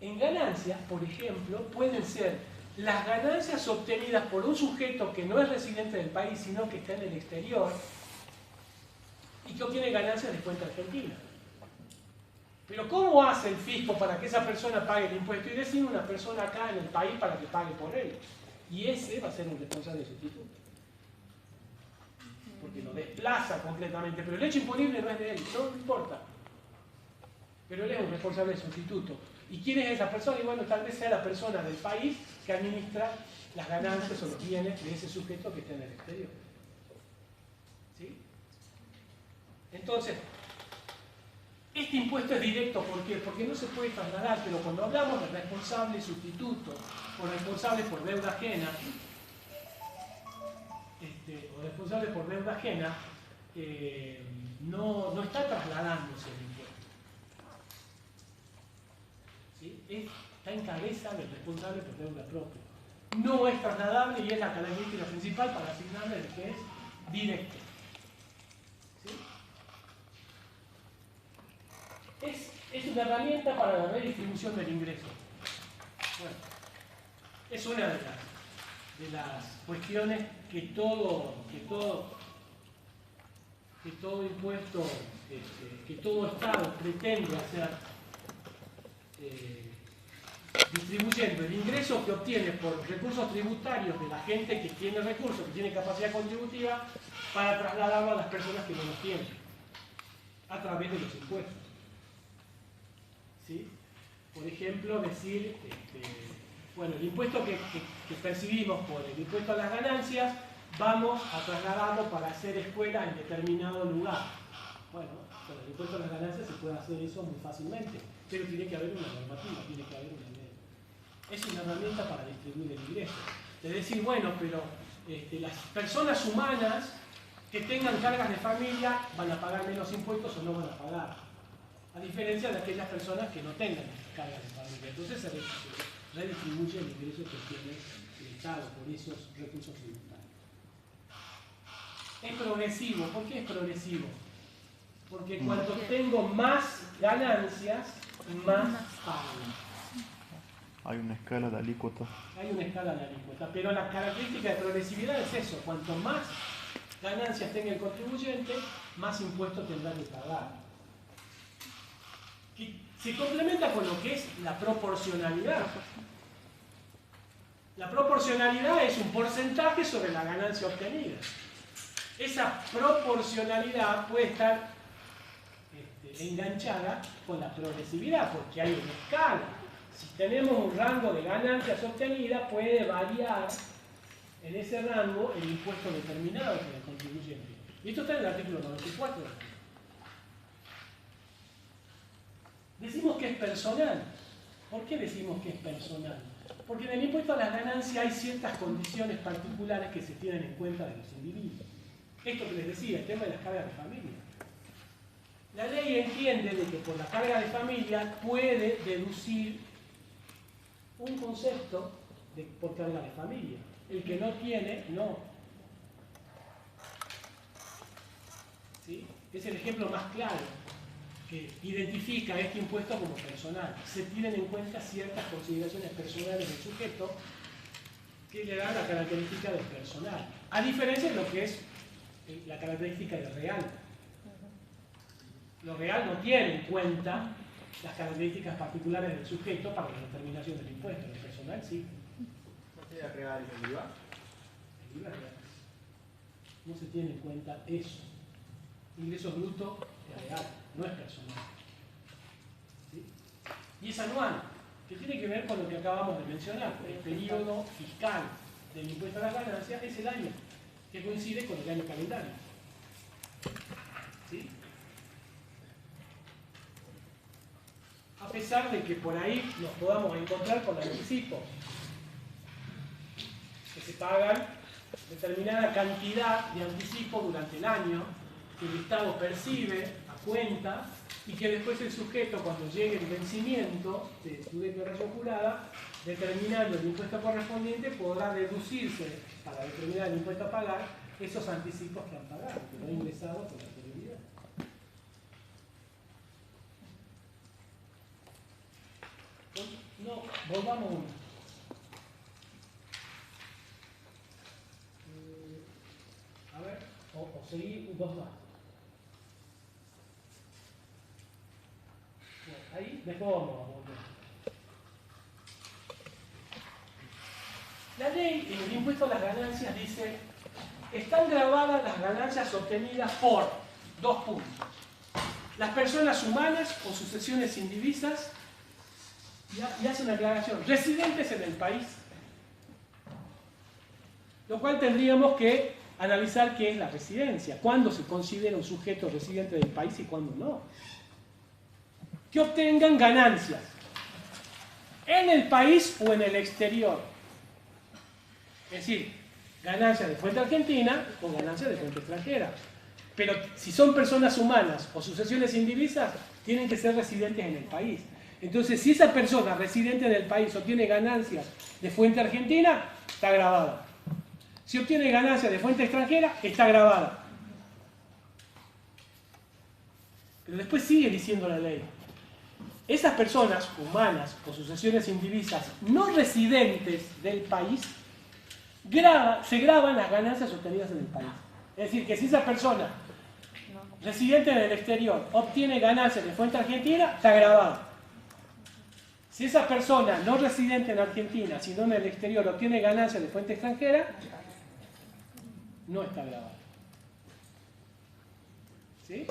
En ganancias, por ejemplo, pueden ser las ganancias obtenidas por un sujeto que no es residente del país, sino que está en el exterior y que obtiene ganancias de cuenta argentina. Pero ¿cómo hace el fisco para que esa persona pague el impuesto? Y decide una persona acá en el país para que pague por él. Y ese va a ser un responsable sustituto. Porque lo desplaza completamente. Pero el hecho imponible no es de él, no importa. Pero él es un responsable sustituto. ¿Y quién es esa persona? Y bueno, tal vez sea la persona del país que administra las ganancias o los bienes de ese sujeto que está en el exterior. ¿Sí? Entonces, este impuesto es directo, ¿por qué? Porque no se puede trasladar, pero cuando hablamos de responsable sustituto o responsable por deuda ajena, no está trasladándose el impuesto. ¿Sí? Está en cabeza del responsable por deuda propia. No es trasladable y es la característica principal para asignarle el que es directo. ¿Sí? Es una herramienta para la redistribución del ingreso. Bueno, es una de las cuestiones que todo impuesto, que todo Estado pretende hacer, distribuyendo el ingreso que obtiene por recursos tributarios de la gente que tiene recursos, que tiene capacidad contributiva, para trasladarlo a las personas que no los tienen, a través de los impuestos. ¿Sí? Por ejemplo, decir, bueno, el impuesto que percibimos por el impuesto a las ganancias, vamos a trasladarlo para hacer escuela en determinado lugar. Bueno, con el impuesto a las ganancias se puede hacer eso muy fácilmente, pero tiene que haber una normativa, tiene que haber una ley. Es una herramienta para distribuir el ingreso. Es decir, bueno, pero las personas humanas que tengan cargas de familia van a pagar menos impuestos o no van a pagar, a diferencia de aquellas personas que no tengan cargas de familia. Entonces se redistribuye el ingreso que tiene el Estado por esos recursos tributarios. Es progresivo. ¿Por qué es progresivo? Porque cuando tengo más ganancias, más pago. Hay una escala de alícuota. Hay una escala de alícuota, pero la característica de progresividad es eso. Cuanto más ganancias tenga el contribuyente, más impuestos tendrá que pagar. Que se complementa con lo que es la proporcionalidad. La proporcionalidad es un porcentaje sobre la ganancia obtenida. Esa proporcionalidad puede estar enganchada con la progresividad, porque hay una escala. Si tenemos un rango de ganancias obtenidas, puede variar en ese rango el impuesto determinado por el contribuyente. Y esto está en el artículo 94. Decimos que es personal. ¿Por qué decimos que es personal? Porque en el impuesto a las ganancias hay ciertas condiciones particulares que se tienen en cuenta de los individuos. Esto que les decía, el tema de las cargas de familia. La ley entiende de que por la carga de familia puede deducir un concepto por carga de familia. El que no tiene, no. ¿Sí? Es el ejemplo más claro que identifica este impuesto como personal. Se tienen en cuenta ciertas consideraciones personales del sujeto que le dan la característica del personal, a diferencia de lo que es la característica del real. Lo real no tiene en cuenta las características particulares del sujeto para la determinación del impuesto. El personal sí. ¿No sería real el IVA? El IVA es real. No se tiene en cuenta eso. Ingreso bruto es real, no es personal. ¿Sí? Y es anual, que tiene que ver con lo que acabamos de mencionar. El periodo fiscal del impuesto a las ganancias es el año, que coincide con el año calendario. ¿Sí? pesar de que por ahí nos podamos encontrar con el anticipo, que se pagan determinada cantidad de anticipo durante el año, que el Estado percibe a cuenta y que después el sujeto, cuando llegue el vencimiento de su declaración jurada, determinando el impuesto correspondiente, podrá deducirse para determinar el impuesto a pagar esos anticipos que han pagado, que no han ingresado con anterioridad. No, volvamos uno. A ver, o seguí dos más. Bueno, ahí, después vamos a volver. La ley en el impuesto a las ganancias dice: están grabadas las ganancias obtenidas por dos puntos. Las personas humanas o sucesiones indivisas, y hace una aclaración, residentes en el país. Lo cual tendríamos que analizar qué es la residencia, cuándo se considera un sujeto residente del país y cuándo no. Que obtengan ganancias en el país o en el exterior. Es decir, ganancias de fuente argentina o ganancias de fuente extranjera. Pero si son personas humanas o sucesiones indivisas, tienen que ser residentes en el país. Entonces, si esa persona residente en el país obtiene ganancias de fuente argentina, está grabada. Si obtiene ganancias de fuente extranjera, está grabada. Pero después sigue diciendo la ley: esas personas humanas o sucesiones indivisas no residentes del país, se graban las ganancias obtenidas en el país. Es decir, que si esa persona residente en el exterior obtiene ganancias de fuente argentina, está grabada. Si esa persona no residente en Argentina, sino en el exterior, obtiene ganancias de fuente extranjera, no está grabada. ¿Sí?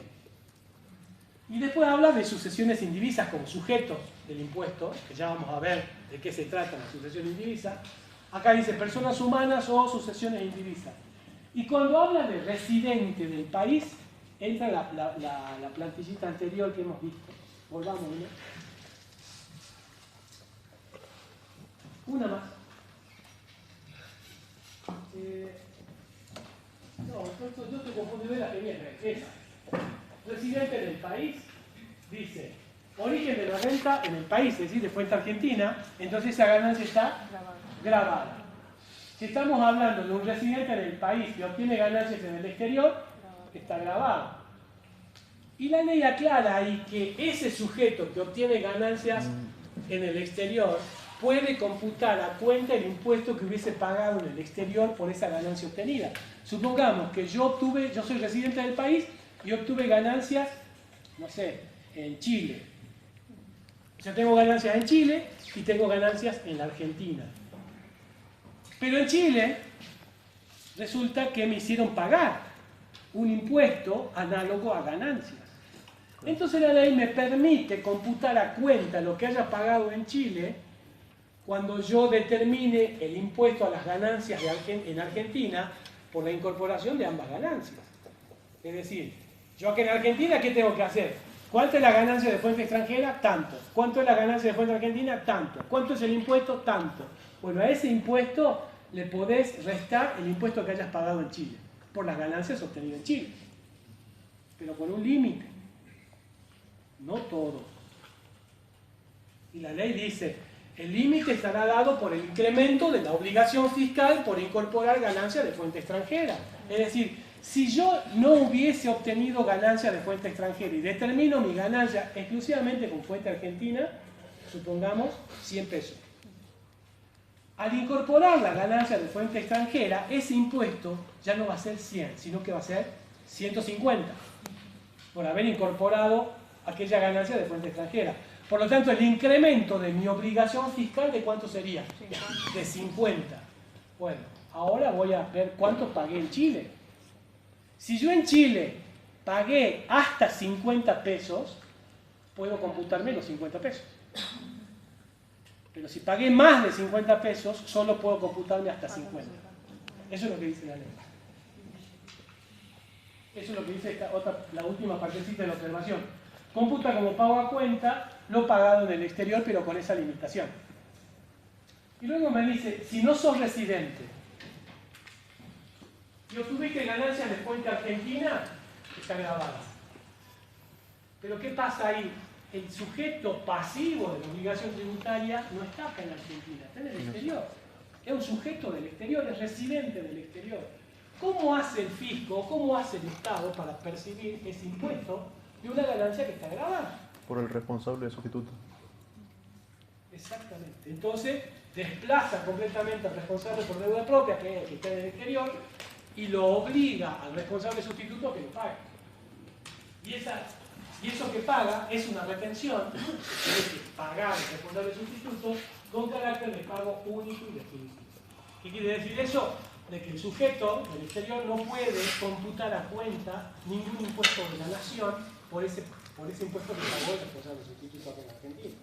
Y después habla de sucesiones indivisas como sujetos del impuesto, que ya vamos a ver de qué se trata la sucesión indivisa. Acá dice personas humanas o sucesiones indivisas. Y cuando habla de residente del país, entra la plantillita anterior que hemos visto. Volvamos una más. No, yo te confundí de la que viene. Esa. Residente del país, dice, origen de la renta en el país, es decir, de fuente argentina, entonces esa ganancia está grabada. Si estamos hablando de un residente en el país que obtiene ganancias en el exterior, está grabado. Y la ley aclara ahí que ese sujeto que obtiene ganancias en el exterior puede computar a cuenta el impuesto que hubiese pagado en el exterior por esa ganancia obtenida. Supongamos que yo soy residente del país y obtuve ganancias, no sé, en Chile. Yo tengo ganancias en Chile y tengo ganancias en la Argentina. Pero en Chile resulta que me hicieron pagar un impuesto análogo a ganancias. Entonces la ley me permite computar a cuenta lo que haya pagado en Chile cuando yo determine el impuesto a las ganancias en Argentina por la incorporación de ambas ganancias. Es decir, yo aquí en Argentina, ¿qué tengo que hacer? ¿Cuánto es la ganancia de fuente extranjera? Tanto. ¿Cuánto es la ganancia de fuente argentina? Tanto. ¿Cuánto es el impuesto? Tanto. Bueno, a ese impuesto le podés restar el impuesto que hayas pagado en Chile, por las ganancias obtenidas en Chile. Pero con un límite. No todo. Y la ley dice, el límite estará dado por el incremento de la obligación fiscal por incorporar ganancias de fuente extranjera. Es decir, si yo no hubiese obtenido ganancias de fuente extranjera y determino mi ganancia exclusivamente con fuente argentina, supongamos 100 pesos. Al incorporar la ganancia de fuente extranjera, ese impuesto ya no va a ser 100, sino que va a ser 150, por haber incorporado aquella ganancia de fuente extranjera. Por lo tanto, el incremento de mi obligación fiscal, ¿de cuánto sería? De 50. Bueno, ahora voy a ver cuánto pagué en Chile. Si yo en Chile pagué hasta 50 pesos, puedo computarme los 50 pesos. Pero si pagué más de 50 pesos, solo puedo computarme hasta 50. Eso es lo que dice la ley. Eso es lo que dice la última partecita de la observación. computa como pago a cuenta lo pagado en el exterior, pero con esa limitación. Y luego me dice, si no sos residente y obtuviste ganancias de fuente argentina, está grabada. Pero ¿qué pasa ahí? El sujeto pasivo de la obligación tributaria no está acá en Argentina, está en el exterior. Es un sujeto del exterior, es residente del exterior. ¿Cómo hace el fisco, cómo hace el Estado para percibir ese impuesto de una ganancia que está grabada? Por el responsable de sustituto. Exactamente. Entonces, desplaza completamente al responsable por deuda propia, que es el que está en el exterior, y lo obliga al responsable sustituto a que lo pague. Y eso que paga es una retención, es decir, pagar al responsable sustituto con carácter de pago único y definitivo. ¿Qué quiere decir eso? De que el sujeto del exterior no puede computar a cuenta ningún impuesto de la nación por ese impuesto que pagó el responsable sustituto acá en Argentina.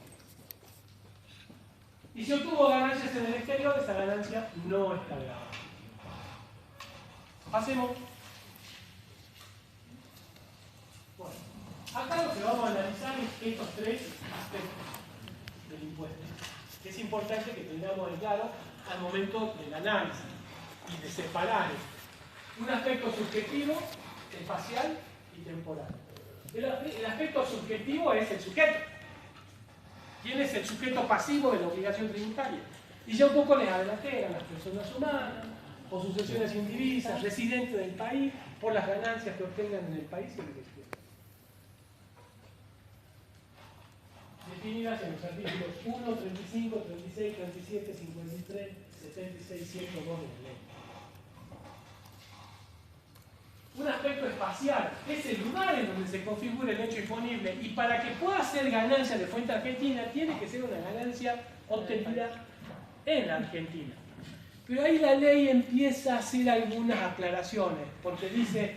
Y si obtuvo ganancias en el exterior, esa ganancia no está grabada. Pasemos. Bueno, acá lo que vamos a analizar es estos tres aspectos del impuesto. Es importante que tengamos en claro al momento del análisis y de separar un aspecto subjetivo, espacial y temporal. El aspecto subjetivo es el sujeto. ¿Quién es el sujeto pasivo de la obligación tributaria? Y ya un poco les adelanté, eran las personas humanas, o sucesiones indivisas, residentes del país, por las ganancias que obtengan en el país y en el exterior. Definidas en los artículos 1, 35, 36, 37, 53, 76, 102 de la ley. Un aspecto espacial es el lugar en donde se configura el hecho imponible, y para que pueda ser ganancia de fuente argentina tiene que ser una ganancia obtenida en la Argentina. Pero ahí la ley empieza a hacer algunas aclaraciones, porque dice,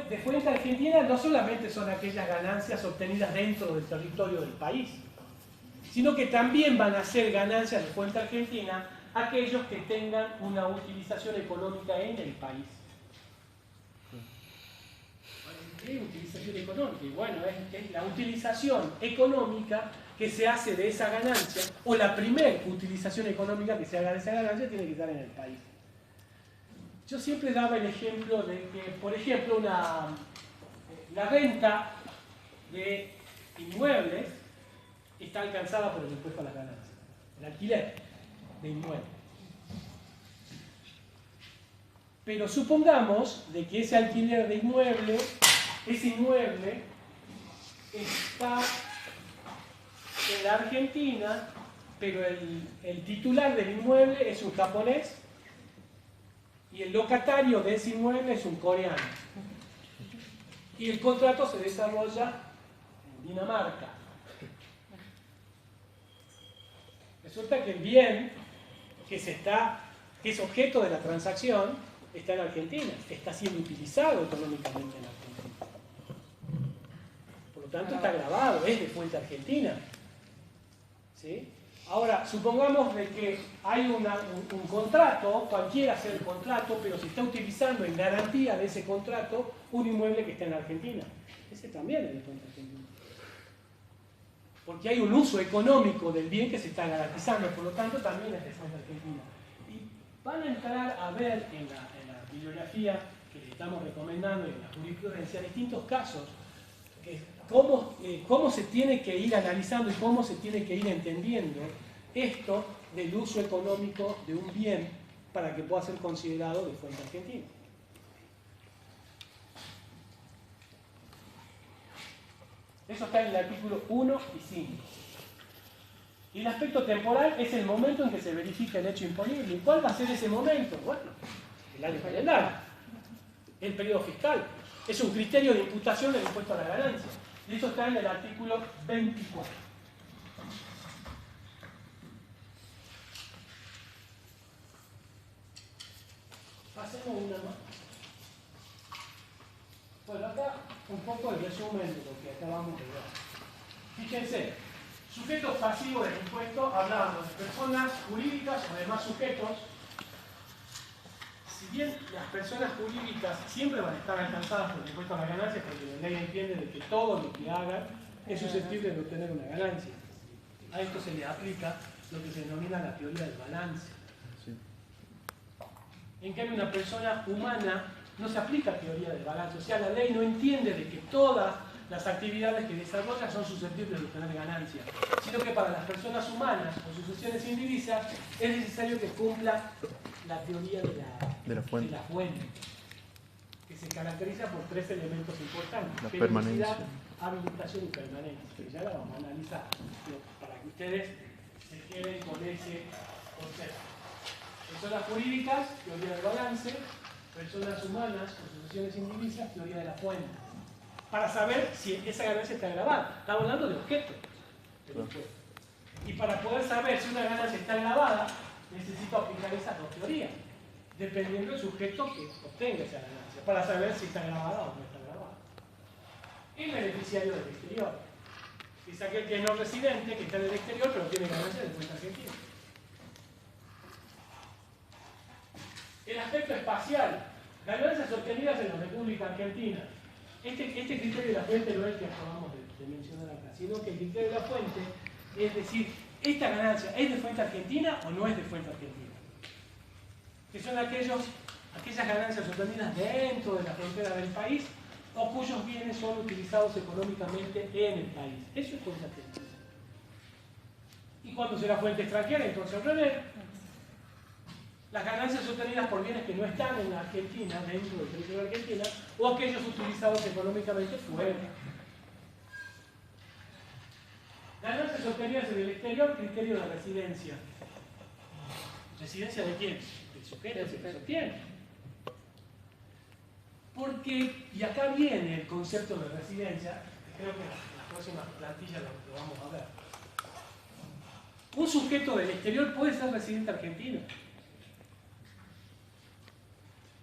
de fuente argentina no solamente son aquellas ganancias obtenidas dentro del territorio del país, sino que también van a ser ganancias de fuente argentina aquellos que tengan una utilización económica en el país. ¿Qué utilización económica? Y bueno, es la utilización económica que se hace de esa ganancia, o la primera utilización económica que se haga de esa ganancia tiene que estar en el país. Yo siempre daba el ejemplo de que, por ejemplo, la renta de inmuebles está alcanzada por el impuesto a las ganancias, el alquiler de inmuebles. Pero supongamos de que ese alquiler de inmueble, ese inmueble está en la Argentina, pero el titular del inmueble es un japonés y el locatario de ese inmueble es un coreano. Y el contrato se desarrolla en Dinamarca. Resulta que el bien que es objeto de la transacción está en Argentina, está siendo utilizado económicamente en Argentina. Por lo tanto está grabado, es de fuente argentina. ¿Sí? Ahora, supongamos de que hay un contrato, cualquiera sea el contrato, pero se está utilizando en garantía de ese contrato un inmueble que está en Argentina. Ese también es de fuente argentina. Porque hay un uso económico del bien que se está garantizando, por lo tanto también es de fuente argentina. Y van a entrar a ver en la bibliografía que les estamos recomendando y en la jurisprudencia distintos casos, cómo se tiene que ir analizando y cómo se tiene que ir entendiendo esto del uso económico de un bien para que pueda ser considerado de fuente argentina. Eso está en el artículo 1 y 5. Y el aspecto temporal es el momento en que se verifica el hecho imponible. ¿Y cuál va a ser ese momento? Bueno, el año calendario, el periodo fiscal. Es un criterio de imputación del impuesto a la ganancia. Y eso está en el artículo 24. Hacemos una más. Bueno, acá un poco el resumen de lo que acabamos de ver. Fíjense, sujetos pasivos del impuesto, hablamos de personas jurídicas o demás sujetos si bien las personas jurídicas siempre van a estar alcanzadas por el impuesto a la ganancia, porque la ley entiende de que todo lo que hagan es susceptible de obtener una ganancia. A esto se le aplica lo que se denomina la teoría del balance. Sí. En cambio, una persona humana no se aplica teoría del balance, o sea, la ley no entiende de que todas las actividades que desarrolla son susceptibles de obtener ganancia, sino que para las personas humanas o sucesiones indivisas es necesario que cumpla la teoría de la fuente, que se caracteriza por tres elementos importantes: la periodicidad, permanencia, habilitación y permanencia, que ya la vamos a analizar, para que ustedes se queden con ese concepto. Personas jurídicas, teoría del balance; personas humanas o sucesiones indivisas, teoría de la fuente. Para saber si esa ganancia está grabada. Estamos hablando de objeto del impuesto. Y para poder saber si una ganancia está grabada, necesito aplicar esas dos teorías, dependiendo del sujeto que obtenga esa ganancia, para saber si está grabada o no está grabada. El beneficiario del exterior es aquel que es no residente, que está en el exterior, pero tiene ganancia de cuenta argentina. El aspecto espacial, ganancias obtenidas en la República Argentina. Este criterio de la fuente no es el que acabamos de mencionar acá, sino que el criterio de la fuente es decir, ¿esta ganancia es de fuente argentina o no es de fuente argentina? Que son aquellas ganancias obtenidas dentro de la frontera del país o cuyos bienes son utilizados económicamente en el país. Eso es fuente argentina. Y cuando será fuente extranjera, entonces al revés. Las ganancias obtenidas por bienes que no están en la Argentina, dentro del territorio de Argentina, o aquellos utilizados económicamente fuera. Ganancias obtenidas en el exterior, criterio de residencia. ¿Residencia de quién? Del sujeto que se obtiene. Porque, y acá viene el concepto de residencia, que creo que en las próximas plantillas lo vamos a ver. Un sujeto del exterior puede ser residente argentino.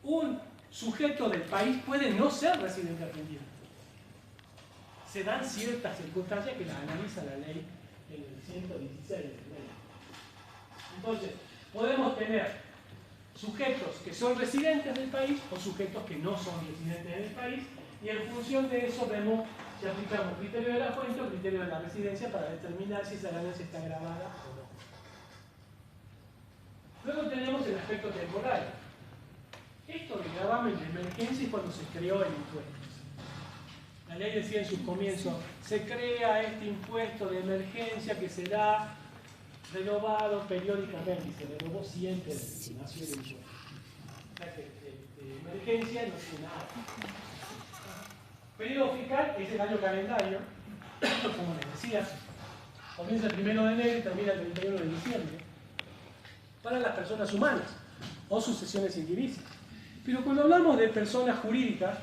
Un sujeto del país puede no ser residente argentino. Se dan ciertas circunstancias que las analiza la ley en el 116 de la ley. Entonces, podemos tener sujetos que son residentes del país o sujetos que no son residentes del país, y en función de eso vemos si aplicamos criterio de la fuente o criterio de la residencia para determinar si esa ganancia está grabada o no. Luego tenemos el aspecto temporal. Esto de gravamen de emergencia es cuando se creó el impuesto. La ley decía en sus comienzos, se crea este impuesto de emergencia que será renovado periódicamente, y se renovó siempre desde que nació el impuesto. O sea que de emergencia no tiene nada. Periodo fiscal es el año calendario, como les decía, comienza el 1 de enero y termina el 31 de diciembre, para las personas humanas o sucesiones indivisas. Pero cuando hablamos de personas jurídicas,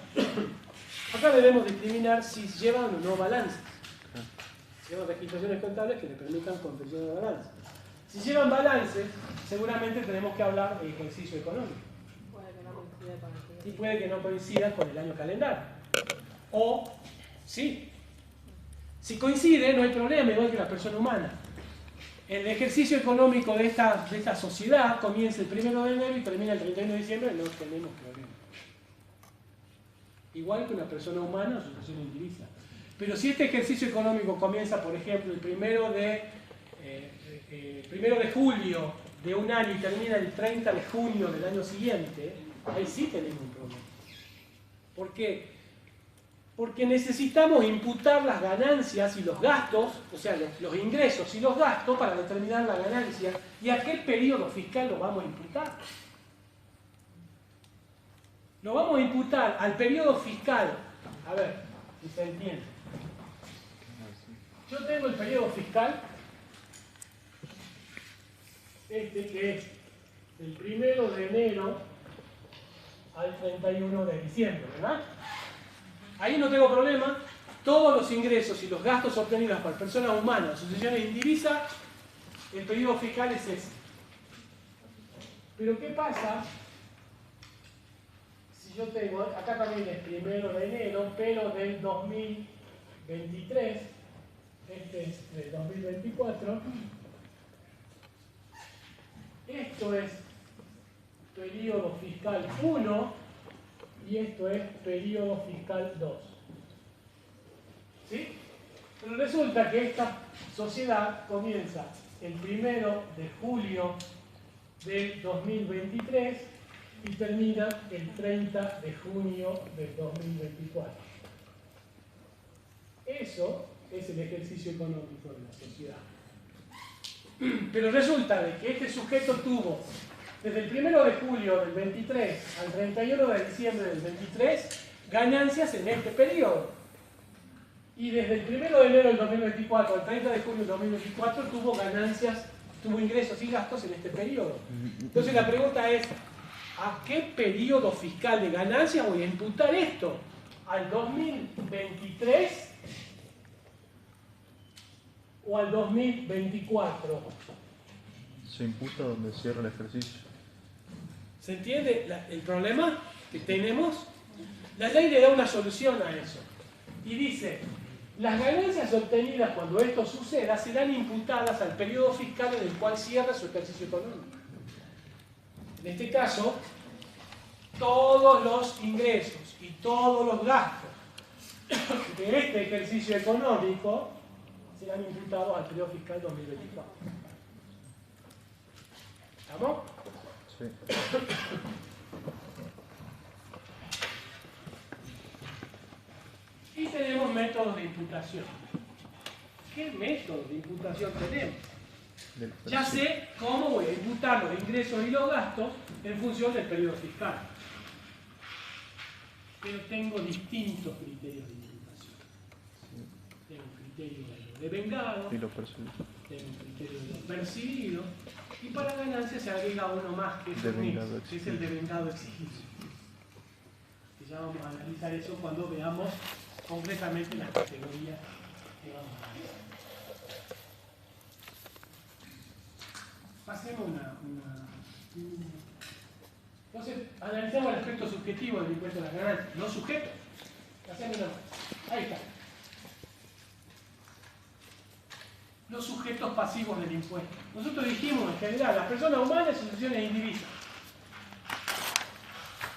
acá debemos discriminar si llevan o no balances. Si llevan registraciones contables que le permitan confección de balances. Si llevan balances, seguramente tenemos que hablar de ejercicio económico. Y puede que no coincida con el año calendario. O, sí. Si coincide, no hay problema, igual que la persona humana. El ejercicio económico de esta sociedad comienza el 1 de enero y termina el 31 de diciembre, no tenemos problema. Igual que una persona humana o sucesión indivisa. Pero si este ejercicio económico comienza, por ejemplo, el 1 de julio de un año y termina el 30 de junio del año siguiente, ahí sí tenemos un problema. ¿Por qué? Porque necesitamos imputar las ganancias y los gastos, o sea, los ingresos y los gastos para determinar la ganancia. ¿Y a qué periodo fiscal lo vamos a imputar? Lo vamos a imputar al periodo fiscal. A ver, si se entiende. Yo tengo el periodo fiscal, que es el 1 de enero al 31 de diciembre, ¿verdad? Ahí no tengo problema. Todos los ingresos y los gastos obtenidos por personas humanas, sucesiones indivisas, el periodo fiscal es ese. Pero ¿qué pasa si yo tengo, acá también es 1 de enero, pero del 2023, este es del 2024, esto es periodo fiscal 1 y esto es periodo fiscal 2. ¿Sí? Pero resulta que esta sociedad comienza el 1 de julio del 2023 y termina el 30 de junio del 2024. Eso es el ejercicio económico de la sociedad. Pero resulta de que este sujeto tuvo desde el 1 de julio del 23 al 31 de diciembre del 23 ganancias en este periodo. Y desde el 1 de enero del 2024 al 30 de junio del 2024 tuvo ganancias, tuvo ingresos y gastos en este periodo. Entonces la pregunta es, ¿a qué periodo fiscal de ganancias voy a imputar esto? ¿Al 2023 o al 2024? Se imputa donde cierra el ejercicio. ¿Se entiende el problema que tenemos? La ley le da una solución a eso. Y dice, las ganancias obtenidas cuando esto suceda serán imputadas al periodo fiscal en el cual cierra su ejercicio económico. En este caso, todos los ingresos y todos los gastos de este ejercicio económico serán imputados al periodo fiscal 2024. ¿Estamos? Sí. Y tenemos métodos de imputación. ¿Qué métodos de imputación tenemos? Ya sé cómo voy a imputar los ingresos y los gastos en función del periodo fiscal. Pero tengo distintos criterios de imputación. Tengo un criterio de lo devengado, Y lo percibe. tengo un criterio de lo percibido, y para ganancias se agrega uno más que es, Devengado que es el devengado exigido. Que ya vamos a analizar eso cuando veamos concretamente las categorías que vamos a ver. Pasemos Entonces, analizamos el aspecto subjetivo del impuesto a las ganancias, no sujeto. Hacemos una. Ahí está. Los sujetos pasivos del impuesto. Nosotros dijimos en general, las personas humanas, asociaciones indivisas.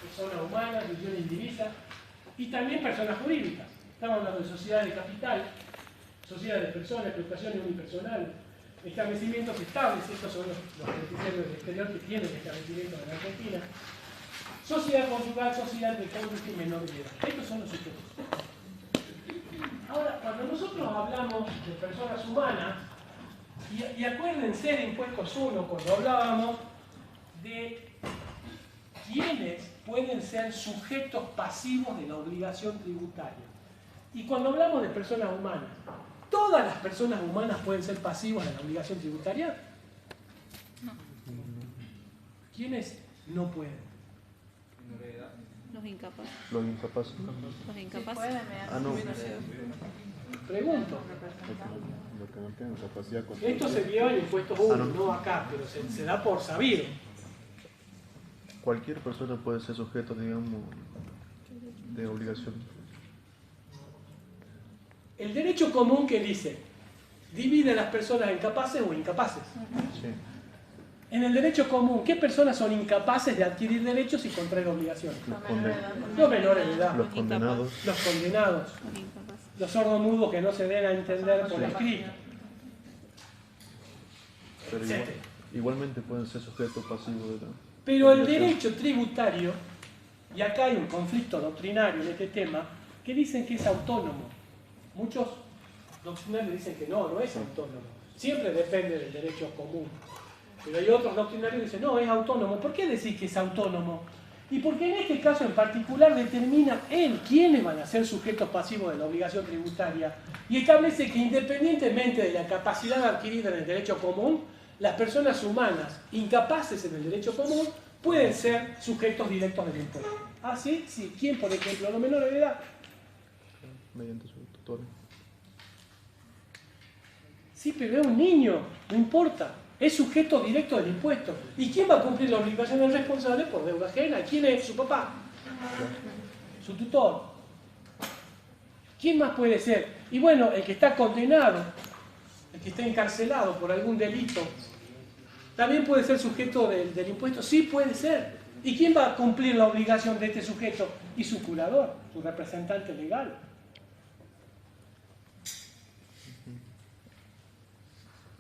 Personas humanas, asociaciones indivisas. Y también personas jurídicas. Estamos hablando de sociedades de capital, sociedades de personas, explotaciones unipersonales, establecimientos estables, estos son los beneficiarios del exterior que tienen establecimientos en Argentina, sociedad conjugal, sociedad de cónyuge menor de edad. Estos son los sujetos. Ahora, cuando nosotros hablamos de personas humanas, y acuérdense de Impuestos 1, cuando hablábamos de quiénes pueden ser sujetos pasivos de la obligación tributaria. Y cuando hablamos de personas humanas, ¿todas las personas humanas pueden ser pasivos de la obligación tributaria? No. ¿Quiénes no pueden? Los incapaces. Los incapaces. Los Sí, incapaces. puede mediante Ah, no. jubilación. Pregunto. Lo que no tienen capacidad Esto contributiva. se lleva en Impuestos 1, Ah, no. no acá, pero se da por sabido. Cualquier persona puede ser sujeto, digamos, de obligación. El derecho común que dice, divide a las personas en capaces o incapaces. Sí. En el derecho común, ¿qué personas son incapaces de adquirir derechos y contraer obligaciones? Los, Los menores de edad, los condenados. los condenados, Los incapaces. los sordomudos que no se den a entender por escrito, Pero etc. igualmente pueden ser sujetos pasivos de la Pero el obligación. derecho tributario, y acá hay un conflicto doctrinario en este tema, que dicen que es autónomo. Muchos doctrinarios dicen que no es autónomo. Siempre depende del derecho común. Pero hay otros doctrinarios que dicen, no, es autónomo. ¿Por qué decís que es autónomo? Y porque en este caso en particular determina él quiénes van a ser sujetos pasivos de la obligación tributaria y establece que independientemente de la capacidad adquirida en el derecho común, las personas humanas incapaces en el derecho común pueden ser sujetos directos del impuesto. ¿Ah, sí? Sí. ¿Quién, por ejemplo? Los menores de edad. Mediante su tutor. Sí, pero es un niño, no importa. Es sujeto directo del impuesto. ¿Y quién va a cumplir la obligación del responsable por deuda ajena? ¿Quién es su papá? Su tutor. ¿Quién más puede ser? Y bueno, el que está condenado, el que está encarcelado por algún delito, ¿también puede ser sujeto del impuesto? Sí, puede ser. ¿Y quién va a cumplir la obligación de este sujeto? Y su curador, su representante legal.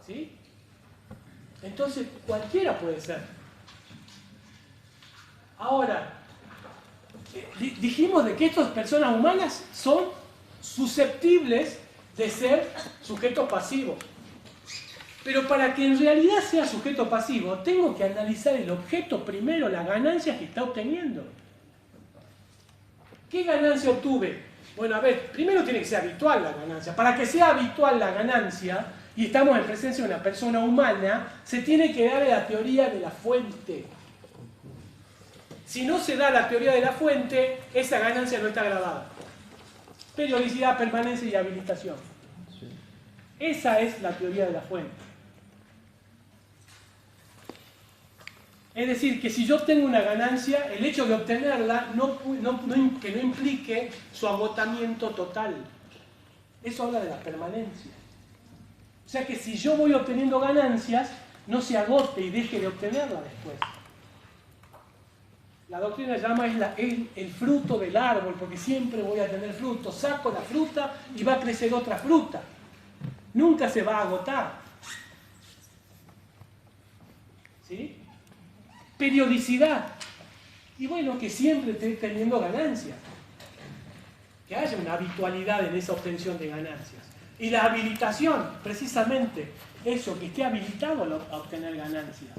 ¿Sí? Entonces, cualquiera puede ser. Ahora, dijimos de que estas personas humanas son susceptibles de ser sujetos pasivos. Pero para que en realidad sea sujeto pasivo, tengo que analizar el objeto primero, las ganancias que está obteniendo. ¿Qué ganancia obtuve? Bueno, a ver, primero tiene que ser habitual la ganancia. Para que sea habitual la ganancia, y estamos en presencia de una persona humana, se tiene que dar la teoría de la fuente. Si no se da la teoría de la fuente, esa ganancia no está grabada. Periodicidad, permanencia y habilitación. Esa es la teoría de la fuente. Es decir, que si yo tengo una ganancia, el hecho de obtenerla que no implique su agotamiento total. Eso habla de la permanencia. O sea que si yo voy obteniendo ganancias, no se agote y deje de obtenerla después. La doctrina llama el fruto del árbol, porque siempre voy a tener fruto. Saco la fruta y va a crecer otra fruta. Nunca se va a agotar. ¿Sí? Periodicidad. Y bueno, que siempre esté teniendo ganancias. Que haya una habitualidad en esa obtención de ganancias. Y la habilitación, precisamente, eso, que esté habilitado a obtener ganancias.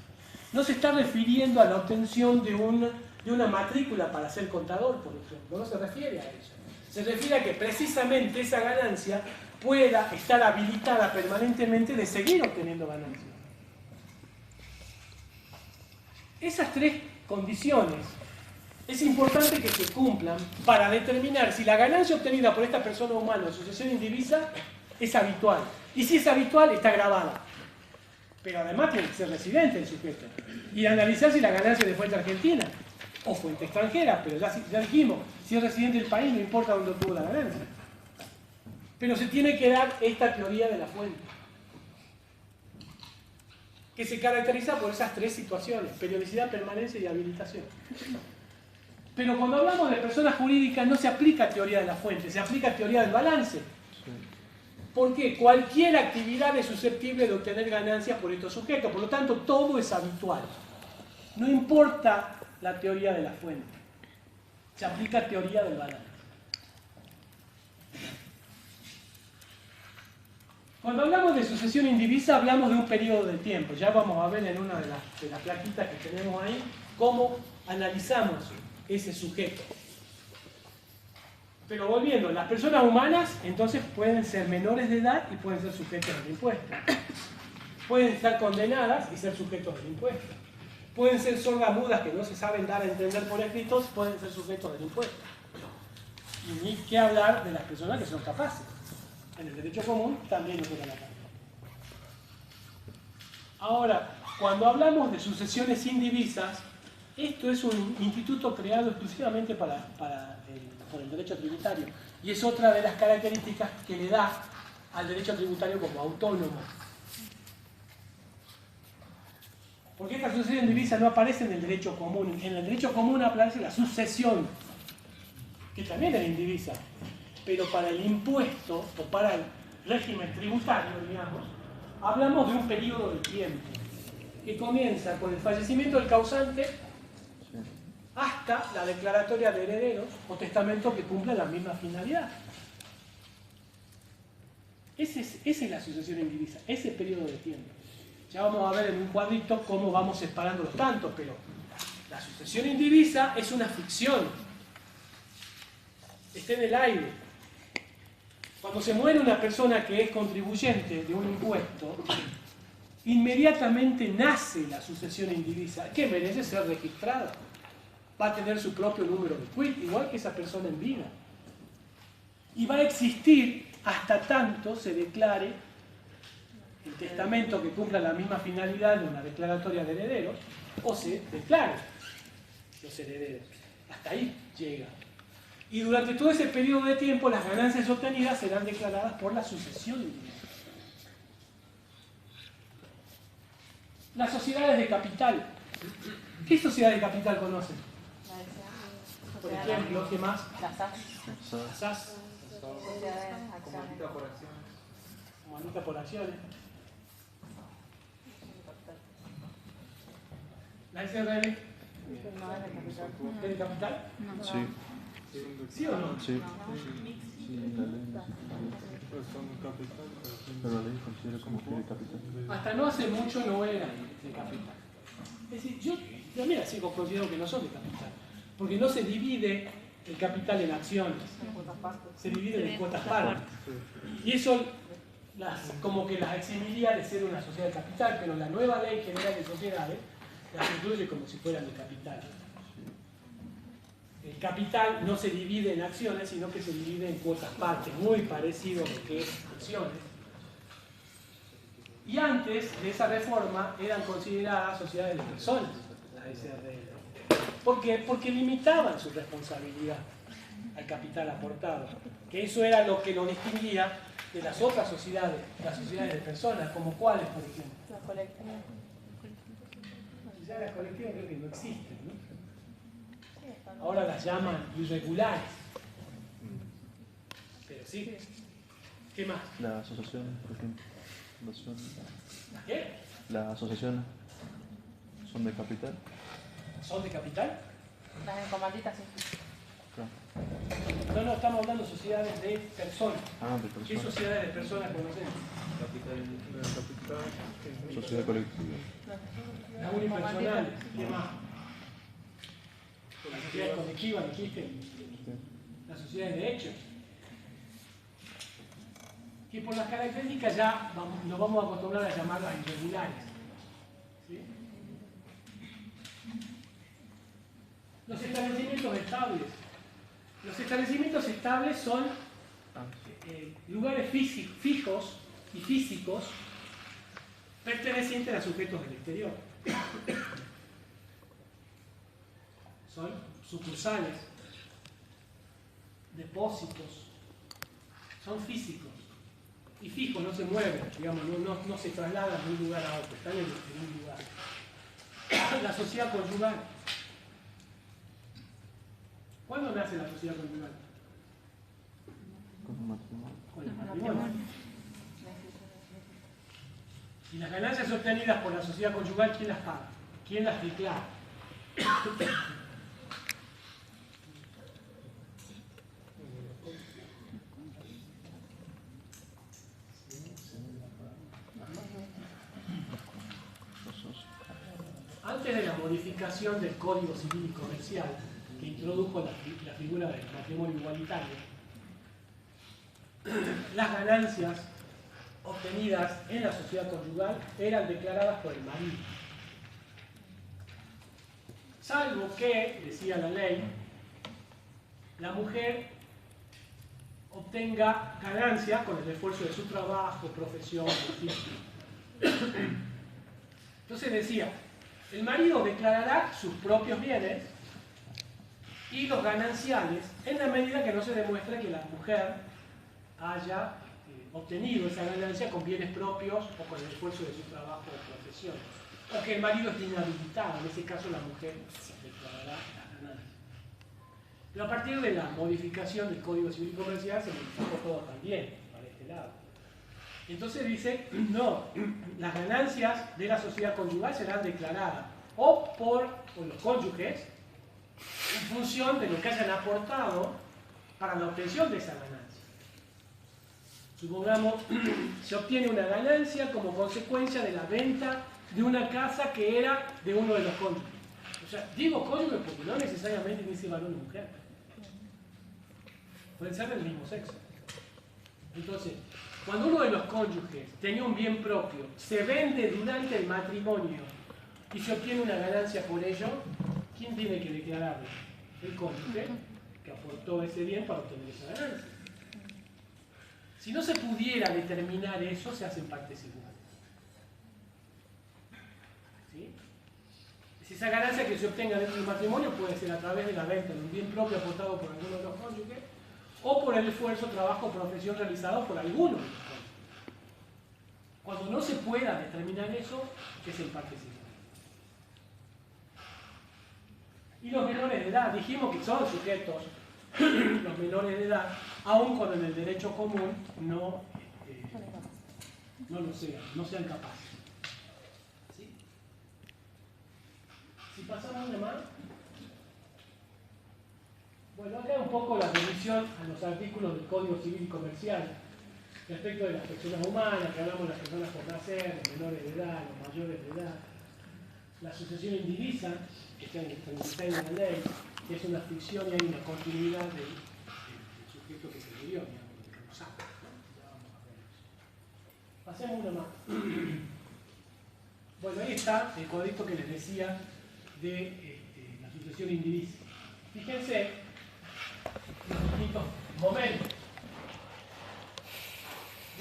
No se está refiriendo a la obtención de una matrícula para ser contador, por ejemplo. No se refiere a eso. Se refiere a que precisamente esa ganancia pueda estar habilitada permanentemente de seguir obteniendo ganancias. Esas tres condiciones es importante que se cumplan para determinar si la ganancia obtenida por esta persona humana de sucesión indivisa es habitual. Y si es habitual, está grabada. Pero además tiene que ser residente el sujeto. Y analizar si la ganancia es de fuente argentina o fuente extranjera. Pero ya dijimos, si es residente del país, no importa dónde obtuvo la ganancia. Pero se tiene que dar esta teoría de la fuente, que se caracteriza por esas tres situaciones: periodicidad, permanencia y habilitación. Pero cuando hablamos de personas jurídicas no se aplica teoría de la fuente, se aplica teoría del balance. ¿Por qué? Cualquier actividad es susceptible de obtener ganancias por estos sujetos, por lo tanto todo es habitual. No importa la teoría de la fuente, se aplica teoría del balance. Cuando hablamos de sucesión indivisa hablamos de un periodo de tiempo. Ya vamos a ver en una de las plaquitas que tenemos ahí cómo analizamos ese sujeto. Pero volviendo, las personas humanas entonces pueden ser menores de edad y pueden ser sujetos del impuesto. Pueden estar condenadas y ser sujetos del impuesto. Pueden ser sordas-mudas que no se saben dar a entender por escritos, pueden ser sujetos del impuesto. Y ni qué hablar de las personas que son capaces. En el derecho común también ocurre la parte. Ahora, cuando hablamos de sucesiones indivisas, esto es un instituto creado exclusivamente por el derecho tributario. Y es otra de las características que le da al derecho tributario como autónomo. Porque esta sucesión indivisa no aparece en el derecho común. En el derecho común aparece la sucesión, que también es indivisa. Pero para el impuesto, o para el régimen tributario, digamos, hablamos de un periodo de tiempo que comienza con el fallecimiento del causante hasta la declaratoria de herederos o testamento que cumpla la misma finalidad. Esa es la sucesión indivisa, ese periodo de tiempo. Ya vamos a ver en un cuadrito cómo vamos separando los tantos, pero la sucesión indivisa es una ficción. Está en el aire. Cuando se muere una persona que es contribuyente de un impuesto, inmediatamente nace la sucesión indivisa, que merece ser registrada. Va a tener su propio número de quit, igual que esa persona en vida. Y va a existir hasta tanto se declare el testamento que cumpla la misma finalidad de una declaratoria de herederos, o se declare los herederos. Hasta ahí llega. Y durante todo ese periodo de tiempo las ganancias obtenidas serán declaradas por la sucesión indivisa. Las sociedades de capital. ¿Qué sociedad de capital conocen? La Por sociedad, ejemplo, ¿qué más? la SAS, La SAS, sociedad de acciones. Comunidad por acciones. humanista por acciones. ¿La SRL No es de capital. es de capital? Sí, ¿Sí o no? sí. Sí, la ley. Pues son capital, Pero la ley considera como que de capital. Hasta no hace mucho no eran de capital. Es decir, yo también así considero que no son de capital. Porque no se divide el capital en acciones, se divide en cuotas partes. Y eso como que las eximiría de ser una sociedad de capital, pero la nueva ley general de sociedades las incluye como si fueran de capital. El capital no se divide en acciones, sino que se divide en cuotas partes, muy parecido a lo que es acciones. Y antes de esa reforma eran consideradas sociedades de personas, la SRL. ¿Por qué? Porque limitaban su responsabilidad al capital aportado, que eso era lo que lo distinguía de las otras sociedades, las sociedades de personas, como cuáles, por ejemplo. La colectiva. Las sociedades colectivas creo que no existen, ¿no? Ahora las llaman irregulares. Pero sí. ¿Qué más? Las asociaciones, por ejemplo. ¿Las qué? Las asociaciones son de capital. ¿Son de capital? Las en comanditas, sí. Claro. No, estamos hablando de sociedades de personas. Ah, de ¿Qué personas. sociedades de personas conocemos? Sociedad colectiva. Las unipersonales. ¿Qué más? Las sociedades colectivas, dijiste. Las sociedades de hechos. Que por las características ya nos vamos a acostumbrar a llamarlas irregulares. ¿Sí? Los establecimientos estables. Los establecimientos estables son lugares fijos y físicos pertenecientes a sujetos del exterior. Son sucursales, depósitos, son físicos y fijos, no se mueven, digamos, no se trasladan de un lugar a otro, están en un lugar. La sociedad conyugal. ¿Cuándo nace la sociedad conyugal? Con un matrimonio. Con el matrimonio. Y las ganancias obtenidas por la sociedad conyugal, ¿quién las paga? ¿Quién las declara? Antes de la modificación del Código Civil y Comercial, que introdujo la figura del matrimonio igualitario, las ganancias obtenidas en la sociedad conyugal eran declaradas por el marido. Salvo que, decía la ley, la mujer obtenga ganancias con el esfuerzo de su trabajo, profesión, oficio. Entonces decía, el marido declarará sus propios bienes y los gananciales en la medida que no se demuestre que la mujer haya obtenido esa ganancia con bienes propios o con el esfuerzo de su trabajo o profesión. O que el marido es inhabilitado, en ese caso la mujer declarará las ganancias. Pero a partir de la modificación del Código Civil y Comercial se modificó todo también para este lado. Entonces dice, no, las ganancias de la sociedad conyugal serán declaradas o por los cónyuges en función de lo que hayan aportado para la obtención de esa ganancia. Supongamos, se obtiene una ganancia como consecuencia de la venta de una casa que era de uno de los cónyuges. O sea, digo cónyuges porque no necesariamente tiene ese valor de mujer. Pueden ser del mismo sexo. Entonces, cuando uno de los cónyuges tenía un bien propio, se vende durante el matrimonio y se obtiene una ganancia por ello, ¿quién tiene que declararlo? El cónyuge que aportó ese bien para obtener esa ganancia. Si no se pudiera determinar eso, se hacen partes iguales. ¿Sí? Si esa ganancia que se obtenga dentro del matrimonio puede ser a través de la venta de un bien propio aportado por alguno de los cónyuges o por el esfuerzo, trabajo o profesión realizado por alguno de los cónyuges. Cuando no se pueda determinar eso, es en partes iguales. Y los menores de edad, dijimos que son sujetos los menores de edad, aun cuando en el derecho común no lo sean, no sean capaces. ¿Sí? Si pasamos una más. Bueno, acá un poco la revisión a los artículos del Código Civil y Comercial respecto de las personas humanas, que hablamos de las personas por nacer, los menores de edad, los mayores de edad. La asociación indivisa, que está en la ley, que es una ficción y hay una continuidad del sujeto que se murió, digamos, de que lo saca, ¿no? Ya vamos a ver eso. Pasemos una más. Bueno, ahí está el código que les decía de la asociación indivisa. Fíjense los distintos momentos.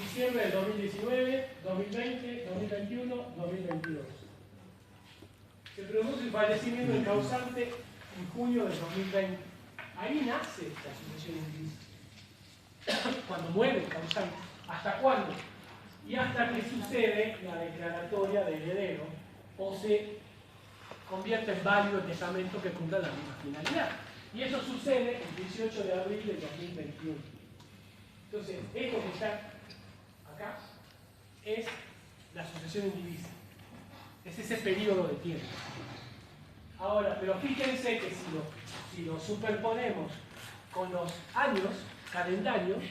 Diciembre del 2019, 2020, 2021, 2022. Se produce el fallecimiento del causante en junio del 2020. Ahí nace la asociación indivisa. Cuando muere el causante. ¿Hasta cuándo? Y hasta que sucede la declaratoria de heredero o se convierte en válido el testamento que cumpla la misma finalidad. Y eso sucede el 18 de abril del 2021. Entonces, esto que está acá es la asociación indivisa. Es ese periodo de tiempo. Ahora, pero fíjense que si lo superponemos con los años calendarios,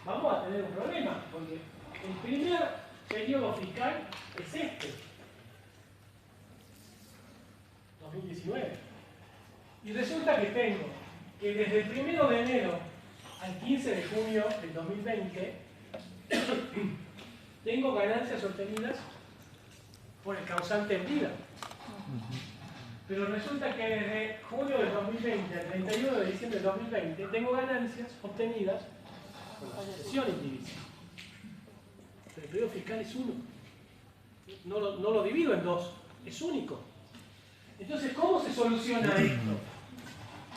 vamos a tener un problema, porque el primer periodo fiscal es este, 2019. Y resulta que tengo que desde el 1 de enero al 15 de junio del 2020 tengo ganancias obtenidas por el causante en vida. Pero resulta que desde junio del 2020 al 31 de diciembre del 2020 tengo ganancias obtenidas por la asociación indivisa. Pero el periodo fiscal es uno. No lo divido en dos, es único. Entonces, ¿cómo se soluciona esto?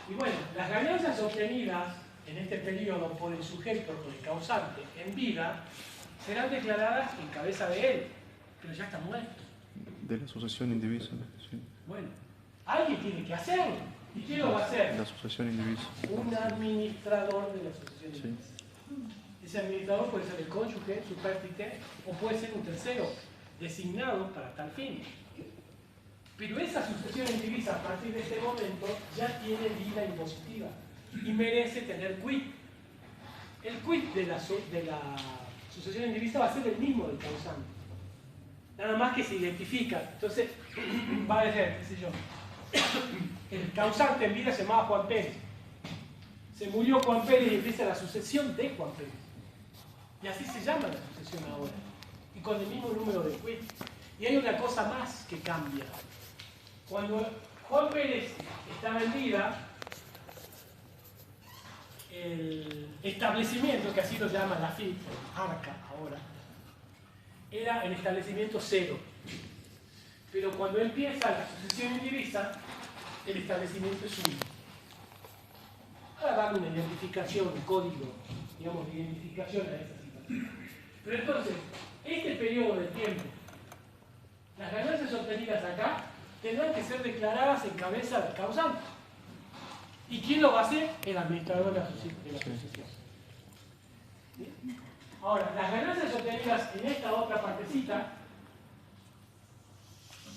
Y bueno, las ganancias obtenidas en este periodo por el sujeto, por el causante, en vida, serán declaradas en cabeza de él, pero ya está muerto. De la asociación indivisa. Sí. Bueno, alguien tiene que hacerlo. ¿Y quién lo va a hacer? La asociación indivisa. Un administrador de la asociación indivisa. Sí. Ese administrador puede ser el cónyuge, su pértice, o puede ser un tercero designado para tal fin. Pero esa asociación indivisa a partir de este momento ya tiene vida impositiva y merece tener quit. El quit de la asociación indivisa va a ser el mismo del causante. Nada más que se identifica. Entonces, va a ser, qué sé yo, el causante en vida se llamaba Juan Pérez. Se murió Juan Pérez y empieza la sucesión de Juan Pérez. Y así se llama la sucesión ahora. Y con el mismo número de quit. Y hay una cosa más que cambia. Cuando Juan Pérez estaba en vida, el establecimiento, que así lo llama la FIP, ARCA ahora, era el establecimiento cero. Pero cuando empieza la sucesión indivisa, el establecimiento es uno. Para darle una identificación, un código, digamos, de identificación a esa situación. Pero entonces, este periodo de tiempo, las ganancias obtenidas acá, tendrán que ser declaradas en cabeza del causante. ¿Y quién lo va a hacer? El administrador de la asociación. ¿Sí? Ahora, las ganancias obtenidas en esta otra partecita,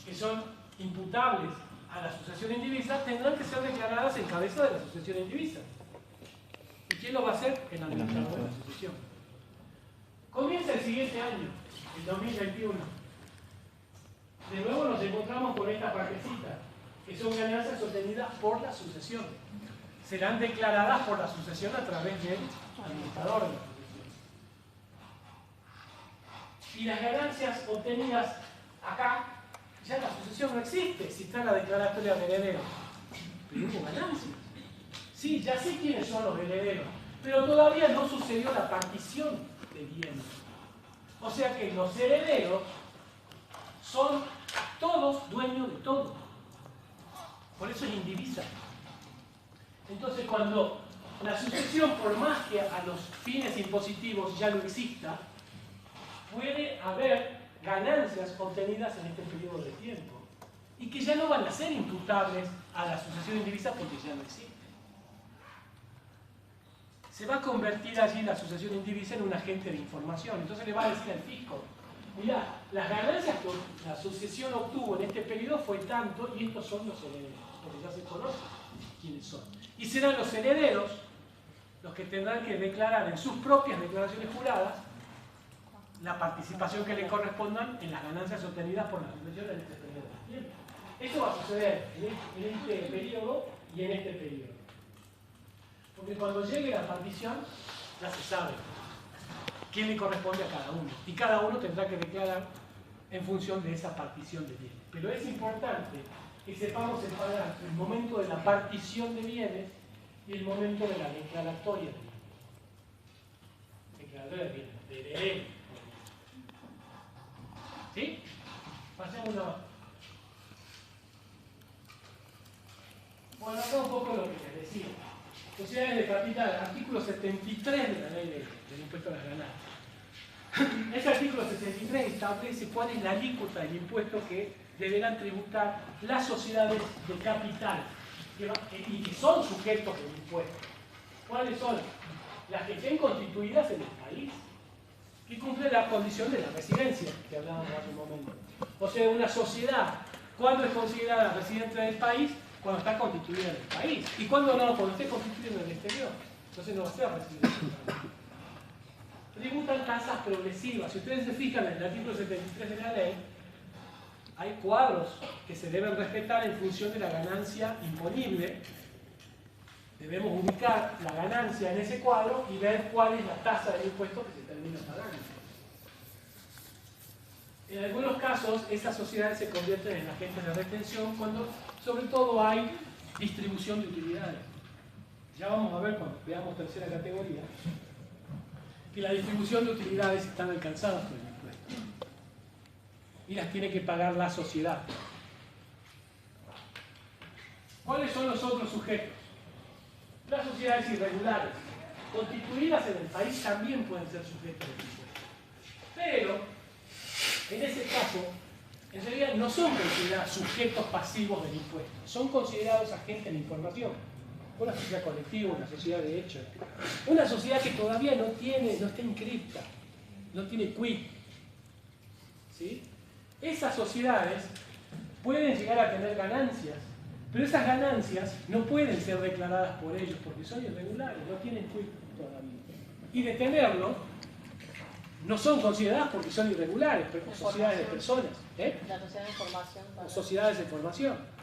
que son imputables a la asociación indivisa, tendrán que ser declaradas en cabeza de la asociación indivisa. ¿Y quién lo va a hacer? El administrador de la asociación. Comienza el siguiente año, el 2021. De nuevo nos encontramos con esta partecita, que son ganancias obtenidas por la sucesión. Serán declaradas por la sucesión a través del administrador de la sucesión. Y las ganancias obtenidas acá, ya la sucesión no existe, si está la declaratoria de heredero. Pero hubo ganancias. Sí, ya sé quiénes son los herederos, pero todavía no sucedió la partición de bienes. O sea que los herederos son todos dueños de todo. Por eso es indivisa. Entonces, cuando la sucesión, por más que a los fines impositivos ya no exista, puede haber ganancias obtenidas en este periodo de tiempo. y que ya no van a ser imputables a la sucesión indivisa porque ya no existe. Se va a convertir allí la sucesión indivisa en un agente de información. Entonces le va a decir al fisco, mirá, las ganancias que la sucesión obtuvo en este periodo fue tanto y estos son los herederos, porque ya se conoce quiénes son. Y serán los herederos los que tendrán que declarar en sus propias declaraciones juradas la participación que le correspondan en las ganancias obtenidas por la sucesión en este periodo de tiempo. Eso va a suceder en este periodo y en este periodo. Porque cuando llegue la partición, ya se sabe quién le corresponde a cada uno. Y cada uno tendrá que declarar en función de esa partición de bienes. Pero es importante que sepamos separar el momento de la partición de bienes y el momento de la declaratoria de bienes. Declaratoria de bienes, de heredero. ¿Sí? Pasemos una más. Bueno, acá un poco lo que les decía. Sociedades de capital, artículo 73 de la ley del impuesto a las ganancias. Ese artículo 73 establece cuál es la alícuota del impuesto que deberán tributar las sociedades de capital y que son sujetos del impuesto. ¿Cuáles son? Las que estén constituidas en el país, que cumplen la condición de la residencia, que hablábamos hace un momento. O sea, una sociedad, ¿cuándo es considerada residente del país? Cuando está constituida en el país. ¿Y cuándo no? Cuando esté constituida en el exterior. Entonces no va a ser residente del país. Tributan tasas progresivas. Si ustedes se fijan en el artículo 73 de la ley, hay cuadros que se deben respetar en función de la ganancia imponible. Debemos ubicar la ganancia en ese cuadro y ver cuál es la tasa del impuesto que se termina pagando. En algunos casos, esas sociedades se convierten en agentes de retención cuando, sobre todo, hay distribución de utilidades. Ya vamos a ver cuando veamos tercera categoría que la distribución de utilidades están alcanzadas por el impuesto y las tiene que pagar la sociedad. ¿Cuáles son los otros sujetos? Las sociedades irregulares, constituidas en el país, también pueden ser sujetos de impuesto. Pero en ese caso, en realidad no son considerados sujetos pasivos del impuesto, son considerados agentes de información. Una sociedad colectiva, una sociedad de hecho. Una sociedad que todavía no está inscripta, no tiene quit. ¿Sí? Esas sociedades pueden llegar a tener ganancias, pero esas ganancias no pueden ser declaradas por ellos porque son irregulares, no tienen quit todavía. Y de tenerlo, no son consideradas porque son irregulares, pero sociedades de personas. La sociedad de formación. O sociedades de formación.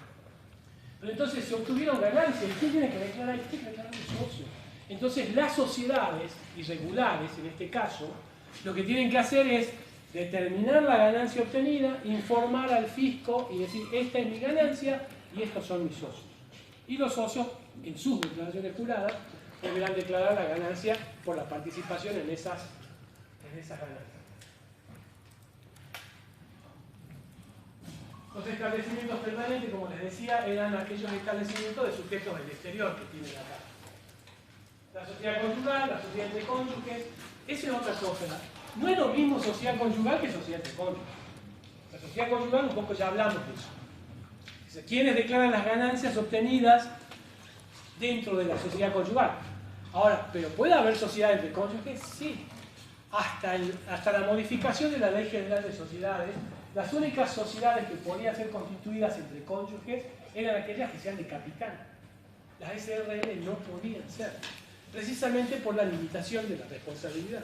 Pero entonces se obtuvieron ganancias. ¿Y quién tiene que declarar? Tiene que declarar un socio. Entonces las sociedades irregulares, en este caso, lo que tienen que hacer es determinar la ganancia obtenida, informar al fisco y decir, esta es mi ganancia y estos son mis socios. Y los socios, en sus declaraciones juradas, deberán declarar la ganancia por la participación en esas ganancias. Los establecimientos permanentes, como les decía, eran aquellos establecimientos de sujetos del exterior que tienen acá. La sociedad conyugal, la sociedad entre cónyuges, eso es otra cosa. No es lo mismo sociedad conyugal que sociedad entre cónyuges. La sociedad conyugal, un poco ya hablamos de eso. ¿Quiénes declaran las ganancias obtenidas dentro de la sociedad conyugal? Ahora, ¿pero puede haber sociedad entre cónyuges? Sí. Hasta la modificación de la Ley General de Sociedades, las únicas sociedades que podían ser constituidas entre cónyuges eran aquellas que sean de capital. Las SRL no podían ser, precisamente por la limitación de la responsabilidad.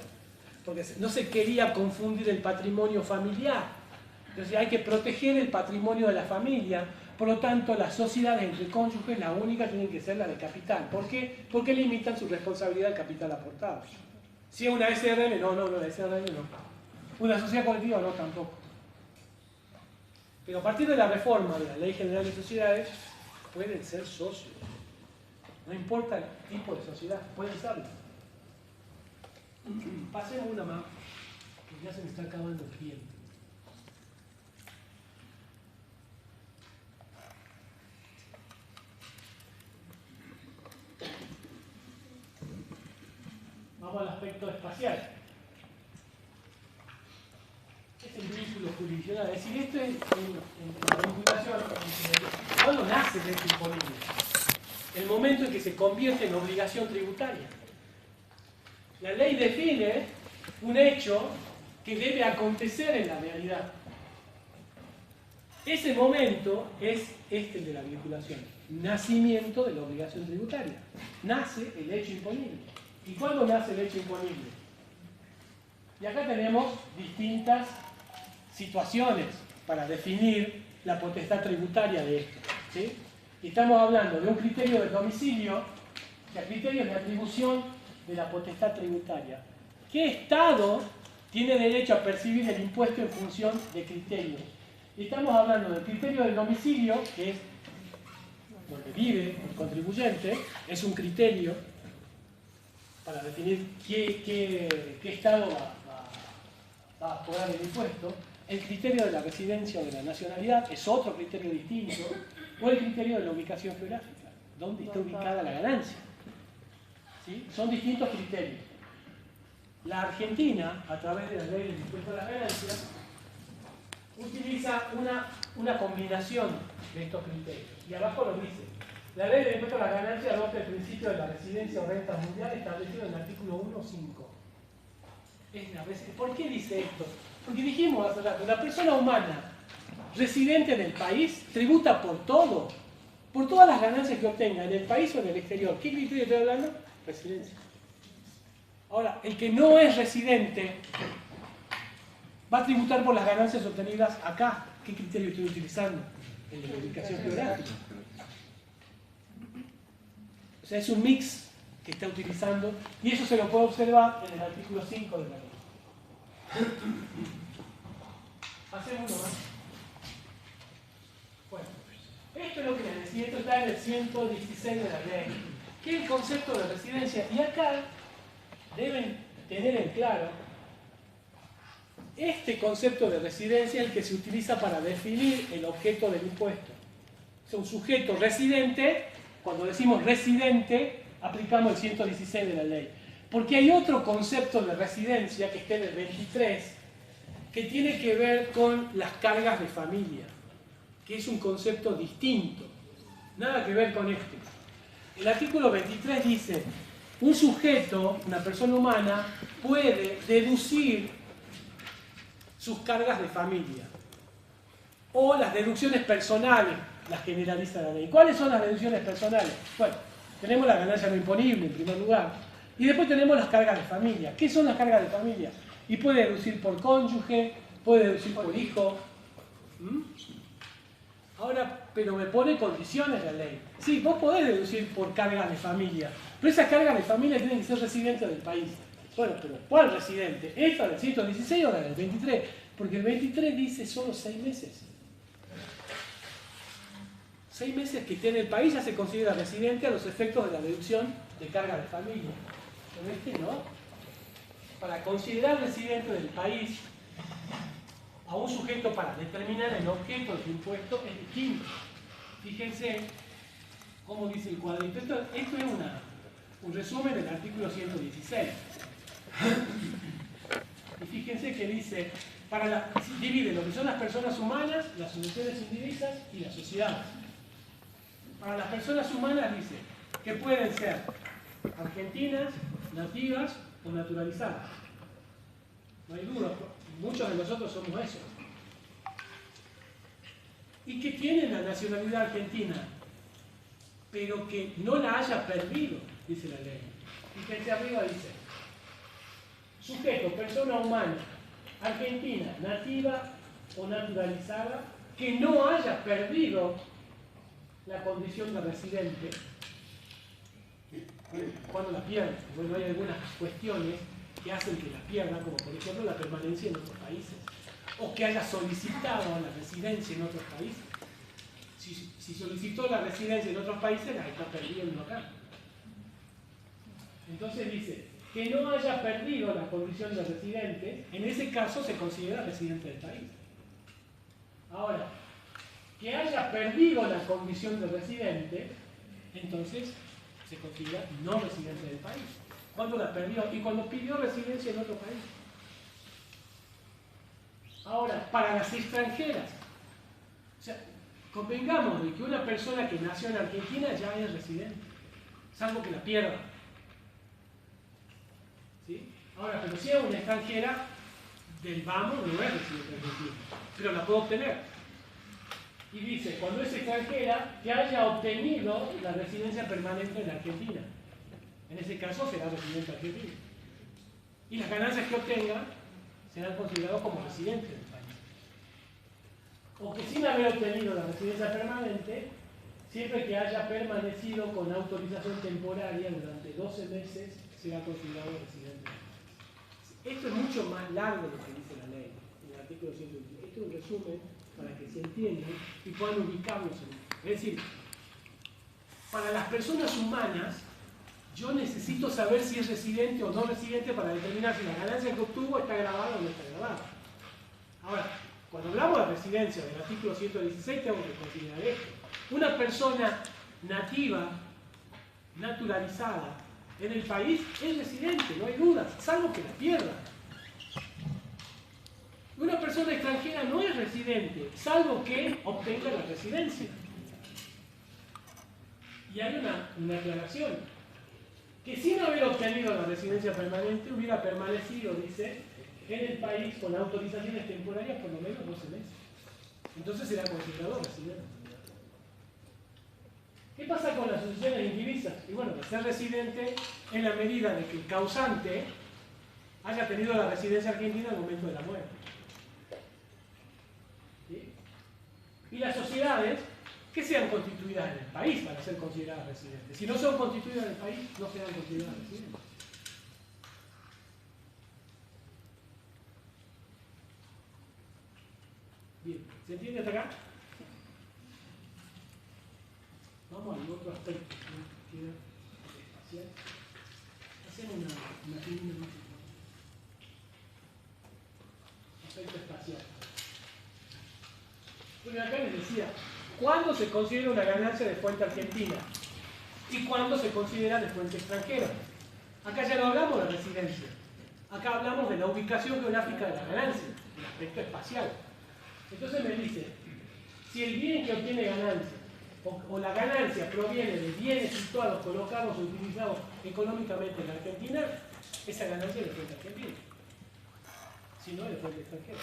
Porque no se quería confundir el patrimonio familiar. Entonces hay que proteger el patrimonio de la familia. Por lo tanto, las sociedades entre cónyuges, la única tienen que ser la de capital. ¿Por qué? Porque limitan su responsabilidad al capital aportado. Si es una SRL, no, la SRL no. Una sociedad colectiva, no, tampoco. Pero a partir de la reforma de la Ley General de Sociedades, pueden ser socios. No importa el tipo de sociedad, pueden serlo. Pasemos una más, que ya se me está acabando el tiempo. Vamos al aspecto espacial. Es el vínculo jurídico. condicional. Es decir, esto es en la vinculación. ¿Cuándo nace el hecho imponible? El momento en que se convierte en obligación tributaria. La ley define un hecho que debe acontecer en la realidad. Ese momento es este de la vinculación. Nacimiento de la obligación tributaria. Nace el hecho imponible. ¿Y cuándo nace el hecho imponible? Y acá tenemos distintas situaciones para definir la potestad tributaria de esto. ¿Sí? Y estamos hablando de un criterio de domicilio, o sea, criterio de atribución de la potestad tributaria. ¿Qué Estado tiene derecho a percibir el impuesto en función de criterios? Y estamos hablando del criterio del domicilio, que es donde vive el contribuyente, es un criterio para definir qué Estado va a cobrar el impuesto. El criterio de la residencia o de la nacionalidad es otro criterio distinto, o el criterio de la ubicación geográfica, dónde está ubicada la ganancia. ¿Sí? Son distintos criterios. La Argentina, a través de la ley del impuesto a las ganancias, utiliza una combinación de estos criterios. Y abajo lo dice. La ley del impuesto a las ganancias adopta el principio de la residencia o renta mundial establecido en el artículo 1.5. ¿Por qué dice esto? Porque dijimos hace rato, la persona humana residente en el país tributa por todo, por todas las ganancias que obtenga en el país o en el exterior. ¿Qué criterio estoy hablando? Residencia. Ahora, el que no es residente va a tributar por las ganancias obtenidas acá. ¿Qué criterio estoy utilizando? El de la ubicación geográfica. O sea, es un mix que está utilizando y eso se lo puede observar en el artículo 5 de la ley. Hacemos uno más. Bueno, esto es lo que les decía, esto está en el 116 de la ley, que es el concepto de residencia. Y acá deben tener en claro este concepto de residencia, el que se utiliza para definir el objeto del impuesto. O sea, un sujeto residente, cuando decimos residente, aplicamos el 116 de la ley. Porque hay otro concepto de residencia que está en el 23, que tiene que ver con las cargas de familia, que es un concepto distinto, nada que ver con este. El artículo 23 dice, un sujeto, una persona humana, puede deducir sus cargas de familia, o las deducciones personales, las generaliza la ley. ¿Cuáles son las deducciones personales? Bueno, tenemos la ganancia no imponible en primer lugar, y después tenemos las cargas de familia. ¿Qué son las cargas de familia? Y puede deducir por cónyuge, puede deducir por hijo. Ahora, pero me pone condiciones la ley. Sí, vos podés deducir por cargas de familia, pero esas cargas de familia tienen que ser residentes del país. Bueno, pero ¿cuál residente? ¿Esta del 116 o la del 23? Porque el 23 dice solo 6 meses. 6 meses que esté en el país ya se considera residente a los efectos de la deducción de carga de familia. Pero este no. Para considerar residente del país a un sujeto para determinar el objeto del impuesto es distinto. Fíjense cómo dice el cuadrito. Esto es un resumen del artículo 116. Y fíjense que dice, divide lo que son las personas humanas, las asociaciones indivisas y las sociedades. Para las personas humanas dice que pueden ser argentinas, nativas o naturalizadas. No hay duda, muchos de nosotros somos eso. Y que tienen la nacionalidad argentina, pero que no la haya perdido, dice la ley. Fíjense arriba dice, sujeto, persona humana, argentina, nativa o naturalizada, que no haya perdido la condición de residente. Cuando la pierde, bueno, hay algunas cuestiones que hacen que la pierda, como por ejemplo la permanencia en otros países, o que haya solicitado la residencia en otros países. Si solicitó la residencia en otros países, la está perdiendo acá. Entonces dice, que no haya perdido la condición de residente, en ese caso se considera residente del país. Ahora, que haya perdido la condición de residente, entonces se considera no residente del país. ¿Cuándo la perdió? Y cuando pidió residencia en otro país. Ahora, para las extranjeras, o sea, convengamos de que una persona que nació en Argentina ya es residente, salvo que la pierda. ¿Sí? Ahora, pero si es una extranjera, del vamos no es residente argentina, pero la puedo obtener. Y dice, cuando es extranjera, que haya obtenido la residencia permanente en Argentina. En ese caso será residente argentino. Y las ganancias que obtenga serán considerados como residentes del país. O que sin haber obtenido la residencia permanente, siempre que haya permanecido con autorización temporaria durante 12 meses, será considerado residente. Esto es mucho más largo de lo que dice la ley, en el artículo 121. Esto es un resumen para que se entiendan y puedan ubicarlos en esto. Es decir, para las personas humanas, yo necesito saber si es residente o no residente para determinar si la ganancia que obtuvo está grabada o no está grabada. Ahora, cuando hablamos de residencia del artículo 116, tengo que considerar esto. Una persona nativa, naturalizada en el país, es residente, no hay dudas, salvo que la pierda. Una persona extranjera no es residente, salvo que obtenga la residencia. Y hay una aclaración. Que sin haber obtenido la residencia permanente hubiera permanecido, dice, en el país con autorizaciones temporarias por lo menos 12 meses. Entonces será considerado residente. ¿Qué pasa con las sucesiones indivisas? Y bueno, de ser residente en la medida de que el causante haya tenido la residencia argentina al momento de la muerte. ¿Sí? Y las sociedades que sean constituidas en el país para ser consideradas residentes. Si no son constituidas en el país, no serán consideradas residentes. Bien, ¿se entiende hasta acá? Vamos al otro aspecto, que queda espacial. Hacemos una pequeña más. Aspecto espacial. Bueno, acá les decía, ¿cuándo se considera una ganancia de fuente argentina? ¿Y cuándo se considera de fuente extranjera? Acá ya no hablamos de residencia. Acá hablamos de la ubicación geográfica de la ganancia, el aspecto espacial. Entonces me dice, si el bien que obtiene ganancia, o la ganancia proviene de bienes situados, colocados o utilizados económicamente en la Argentina, esa ganancia es de fuente argentina. Si no, es de fuente extranjera.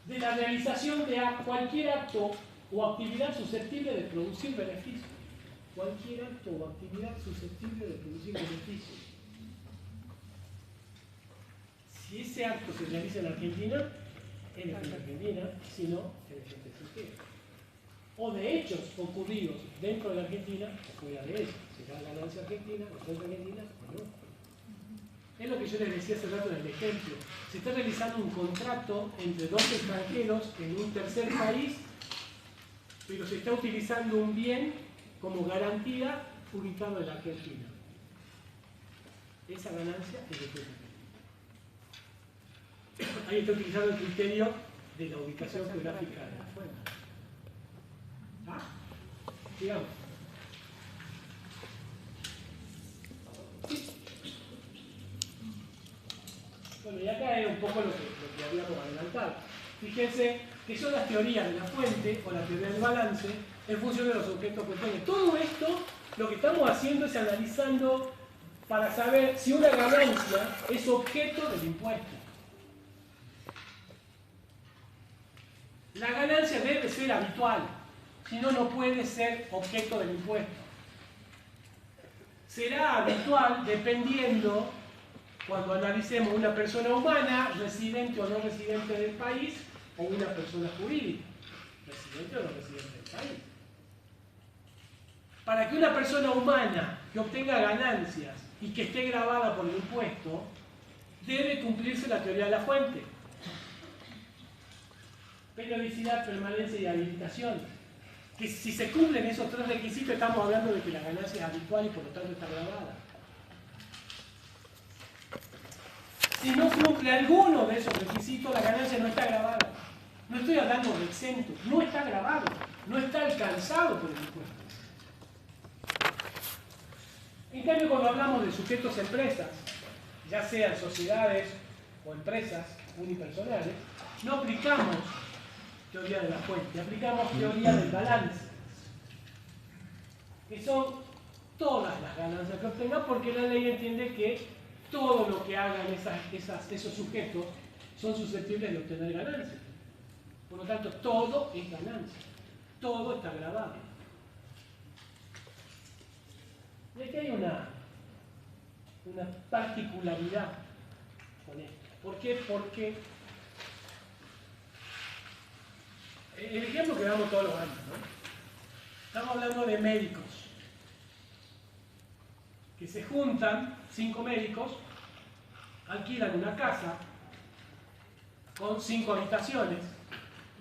De la realización de cualquier acto o actividad susceptible de producir beneficio. Cualquier acto o actividad susceptible de producir beneficio. Si ese acto se realiza en Argentina, es de fuente argentina, si no, es de fuente extranjera. O de hechos ocurridos dentro de la Argentina o fuera de ella. ¿Será ganancia argentina o fuente argentina o no? Es lo que yo les decía hace rato en el ejemplo. Se está realizando un contrato entre dos extranjeros en un tercer país, pero se está utilizando un bien como garantía ubicado en la Argentina. Esa ganancia es de fuente argentina. Ahí está utilizando el criterio de la ubicación geográfica de la fuente. ¿Ah? Digamos. Bueno, y acá es un poco lo que habíamos adelantado. Fíjense que son las teorías de la fuente o la teoría del balance en función de los objetos que tiene. Todo esto, lo que estamos haciendo es analizando para saber si una ganancia es objeto del impuesto. La ganancia debe ser habitual, si no, no puede ser objeto del impuesto. Será habitual dependiendo, cuando analicemos una persona humana, residente o no residente del país, o una persona jurídica, residente o no residente del país. Para que una persona humana que obtenga ganancias y que esté grabada por el impuesto, debe cumplirse la teoría de la fuente. Periodicidad, permanencia y habilitación. Que si se cumplen esos tres requisitos, estamos hablando de que la ganancia es habitual y por lo tanto está grabada. Si no cumple alguno de esos requisitos, la ganancia no está grabada. No estoy hablando de exento, no está grabado, no está alcanzado por el impuesto. En cambio, cuando hablamos de sujetos empresas, ya sean sociedades o empresas, unipersonales, no aplicamos teoría de la fuente, aplicamos teoría del balance, que son todas las ganancias que obtengan, porque la ley entiende que todo lo que hagan esos sujetos son susceptibles de obtener ganancias. Por lo tanto, todo es ganancia, todo está grabado. Y aquí hay una particularidad con esto. ¿Por qué? Porque el ejemplo que damos todos los años, ¿no? Estamos hablando de médicos que se juntan, 5 médicos, alquilan una casa con 5 habitaciones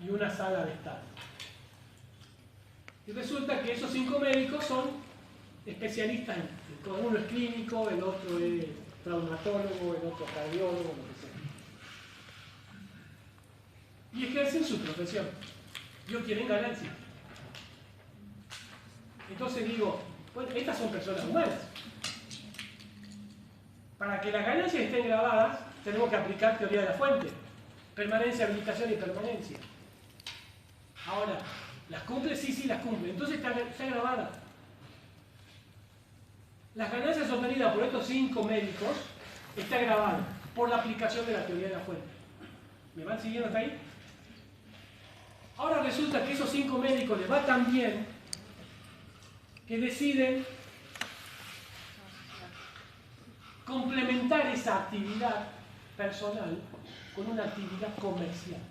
y una sala de estar. Y resulta que esos 5 médicos son especialistas uno es clínico, el otro es traumatólogo, el otro cardiólogo, lo que sea. Y ejercen su profesión y obtienen ganancias. Entonces digo, bueno, estas son personas humanas. Para que las ganancias estén grabadas, tenemos que aplicar teoría de la fuente. Permanencia, habilitación y permanencia. Ahora, ¿las cumple? Sí, las cumple. Entonces está grabada. Las ganancias obtenidas por estos 5 médicos está grabada por la aplicación de la teoría de la fuente. ¿Me van siguiendo hasta ahí? Ahora resulta que esos 5 médicos les va tan bien que deciden complementar esa actividad personal con una actividad comercial.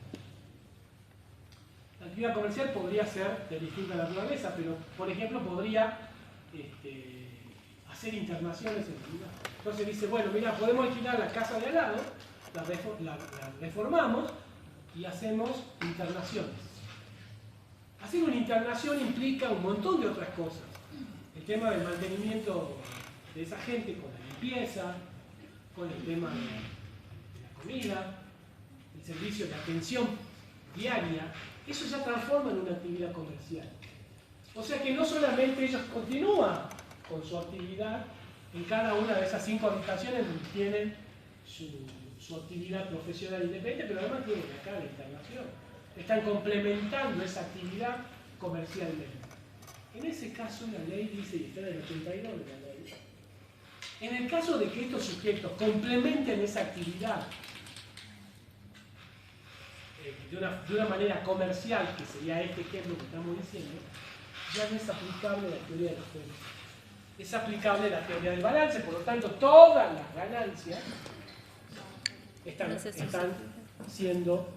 La actividad comercial podría ser de distinta naturaleza, pero por ejemplo podría hacer internaciones en la ciudad. Entonces dice, bueno, mira, podemos alquilar la casa de al lado, la reformamos y hacemos internaciones. Hacer una internación implica un montón de otras cosas. El tema del mantenimiento de esa gente con la limpieza, con el tema de la comida, el servicio de atención diaria, eso ya transforma en una actividad comercial. O sea que no solamente ellos continúan con su actividad en cada una de esas 5 habitaciones donde tienen su actividad profesional independiente, pero además tienen acá la internación. Están complementando esa actividad comercialmente. En ese caso la ley dice, y está en el 82 de la ley, en el caso de que estos sujetos complementen esa actividad de una manera comercial, que sería este ejemplo que estamos diciendo, ya no es aplicable la teoría de la fuente. Es aplicable la teoría del balance, por lo tanto todas las ganancias están siendo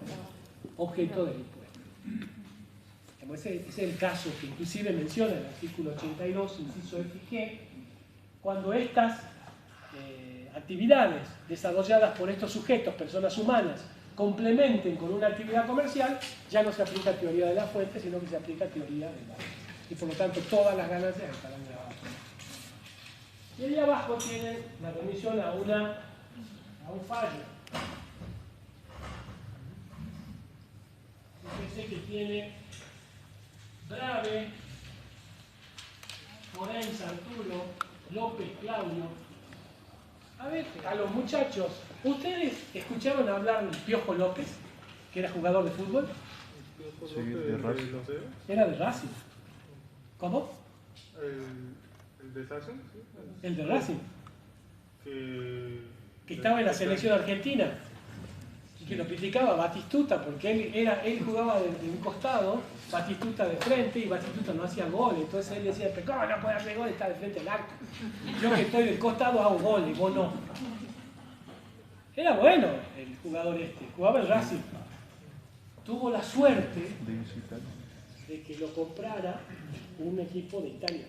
objeto del impuesto. Ese es el caso que inclusive menciona el artículo 82, inciso F y G, cuando estas actividades desarrolladas por estos sujetos, personas humanas, complementen con una actividad comercial, ya no se aplica teoría de la fuente, sino que se aplica teoría del balance. Y por lo tanto todas las ganancias estarán grabadas. Y ahí abajo tienen la remisión a un fallo. Fíjense que tiene Brave, Forenza, Arturo, López, Claudio. A ver, a los muchachos, ¿ustedes escucharon hablar del Piojo López, que era jugador de fútbol? Sí, de Racing. Era de Racing. ¿Cómo? ¿El de Racing? Sí. El de Racing. Que estaba en la selección argentina. Y que lo criticaba Batistuta, porque él jugaba de un costado, Batistuta de frente, y Batistuta no hacía goles. Entonces él decía, pero ¿cómo no puede hacer goles? Está de frente al arco. Yo que estoy del costado hago goles, vos no. Era bueno el jugador jugaba en Racing. Tuvo la suerte de que lo comprara un equipo de Italia.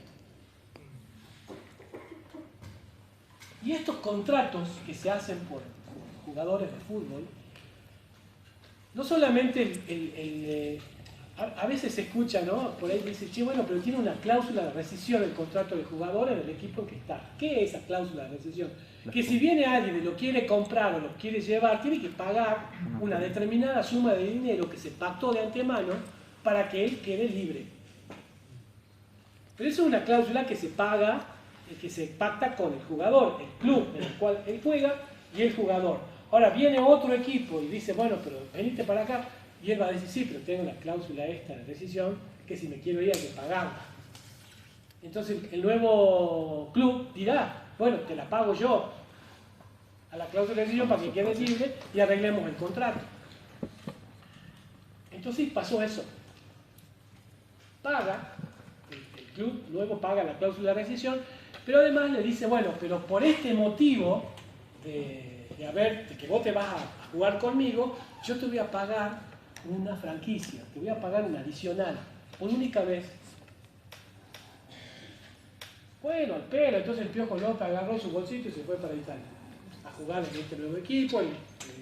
Y estos contratos que se hacen por jugadores de fútbol, no solamente a veces se escucha, ¿no? Por ahí dice, che, bueno, pero tiene una cláusula de rescisión del contrato del jugador en el equipo en que está. ¿Qué es esa cláusula de rescisión? Que si viene alguien y lo quiere comprar o lo quiere llevar, tiene que pagar una determinada suma de dinero que se pactó de antemano para que él quede libre. Pero eso es una cláusula que se paga, que se pacta con el jugador, el club en el cual él juega y el jugador. Ahora viene otro equipo y dice, bueno, pero veniste para acá, y él va a decir, sí, pero tengo la cláusula esta de rescisión, que si me quiero ir hay que pagarla. Entonces el nuevo club dirá, bueno, te la pago yo a la cláusula de rescisión para que quede libre y arreglemos el contrato. Entonces pasó eso. Paga, el club luego paga la cláusula de rescisión, pero además le dice, bueno, pero por este motivo de que vos te vas a jugar conmigo, yo te voy a pagar una franquicia, te voy a pagar una adicional, por única vez. Bueno, al pelo, entonces el Piojo López agarró su bolsito y se fue para Italia a jugar en este nuevo equipo, el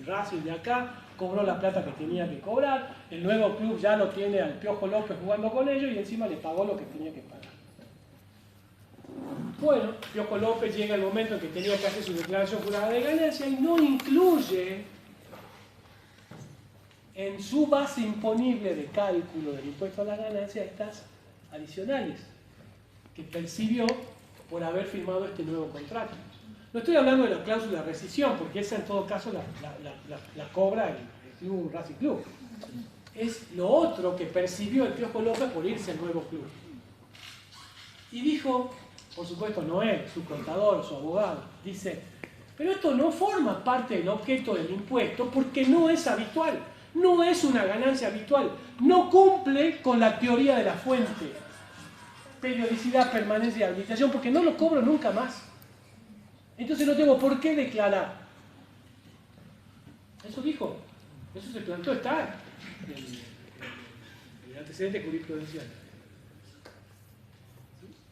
Racing de acá, cobró la plata que tenía que cobrar, el nuevo club ya lo tiene al Piojo López jugando con ellos y encima le pagó lo que tenía que pagar. Bueno, Piojo López llega el momento en que tenía que hacer su declaración jurada de ganancia y no incluye en su base imponible de cálculo del impuesto a la ganancia estas adicionales que percibió por haber firmado este nuevo contrato. No estoy hablando de la cláusula de rescisión, porque esa en todo caso la cobra el club Racing Club. Es lo otro que percibió el Piojo López por irse al nuevo club. Y dijo, por supuesto no él, su contador, su abogado, dice, pero esto no forma parte del objeto del impuesto porque no es habitual, no es una ganancia habitual, no cumple con la teoría de la fuente, periodicidad, permanencia y habilitación, porque no lo cobro nunca más. Entonces no tengo por qué declarar. Eso dijo, eso se plantó, está en el antecedente jurisprudencial.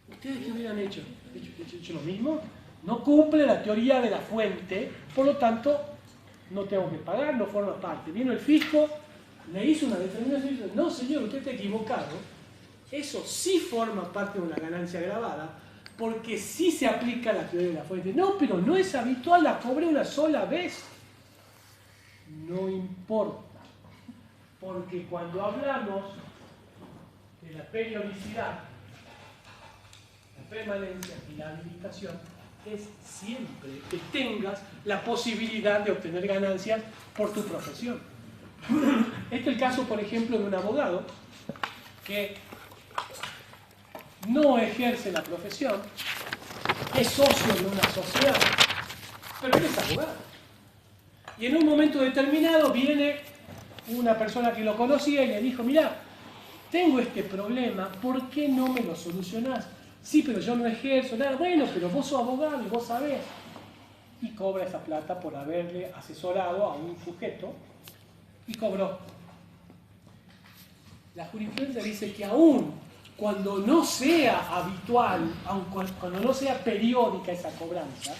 ¿Ustedes qué hubieran hecho? ¿Hecho lo mismo? No cumple la teoría de la fuente, por lo tanto, no tengo que pagar, no forma parte. Vino el fisco, le hizo una determinación y dice, no señor, usted está equivocado. Eso sí forma parte de una ganancia agravada, porque sí se aplica la teoría de la fuente. No, pero no es habitual, la cobré una sola vez. No importa, porque cuando hablamos de la periodicidad, la permanencia y la habilitación, es siempre que tengas la posibilidad de obtener ganancias por tu profesión. Este es el caso, por ejemplo, de un abogado que no ejerce la profesión, es socio de una sociedad, pero él es abogado. Y en un momento determinado viene una persona que lo conocía y le dijo, mirá, tengo este problema, ¿por qué no me lo solucionás? Sí, pero yo no ejerzo nada. Bueno, pero vos sos abogado y vos sabés. Y cobra esa plata por haberle asesorado a un sujeto y cobró. La jurisprudencia dice que aún cuando no sea habitual, aun cuando no sea periódica esa cobranza,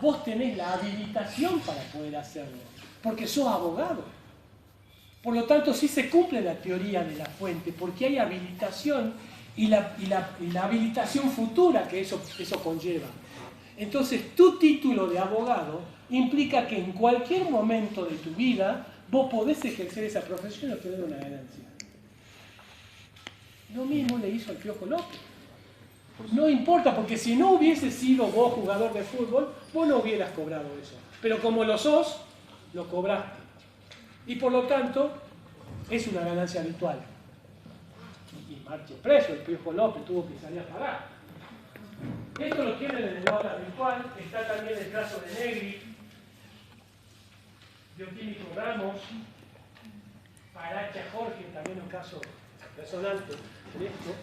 vos tenés la habilitación para poder hacerlo, porque sos abogado. Por lo tanto, sí se cumple la teoría de la fuente, porque hay habilitación y la habilitación futura que eso conlleva. Entonces, tu título de abogado implica que en cualquier momento de tu vida vos podés ejercer esa profesión y obtener una ganancia. Lo mismo le hizo al Piojo López. No importa, porque si no hubiese sido vos jugador de fútbol, vos no hubieras cobrado eso. Pero como lo sos, lo cobraste. Y por lo tanto, es una ganancia habitual. Y marche preso, el Piojo López tuvo que salir a pagar. Esto lo tienen en el aula virtual, está también el caso de Negri, Bioquímico Ramos, Paracha Jorge, también un caso resonante de esto.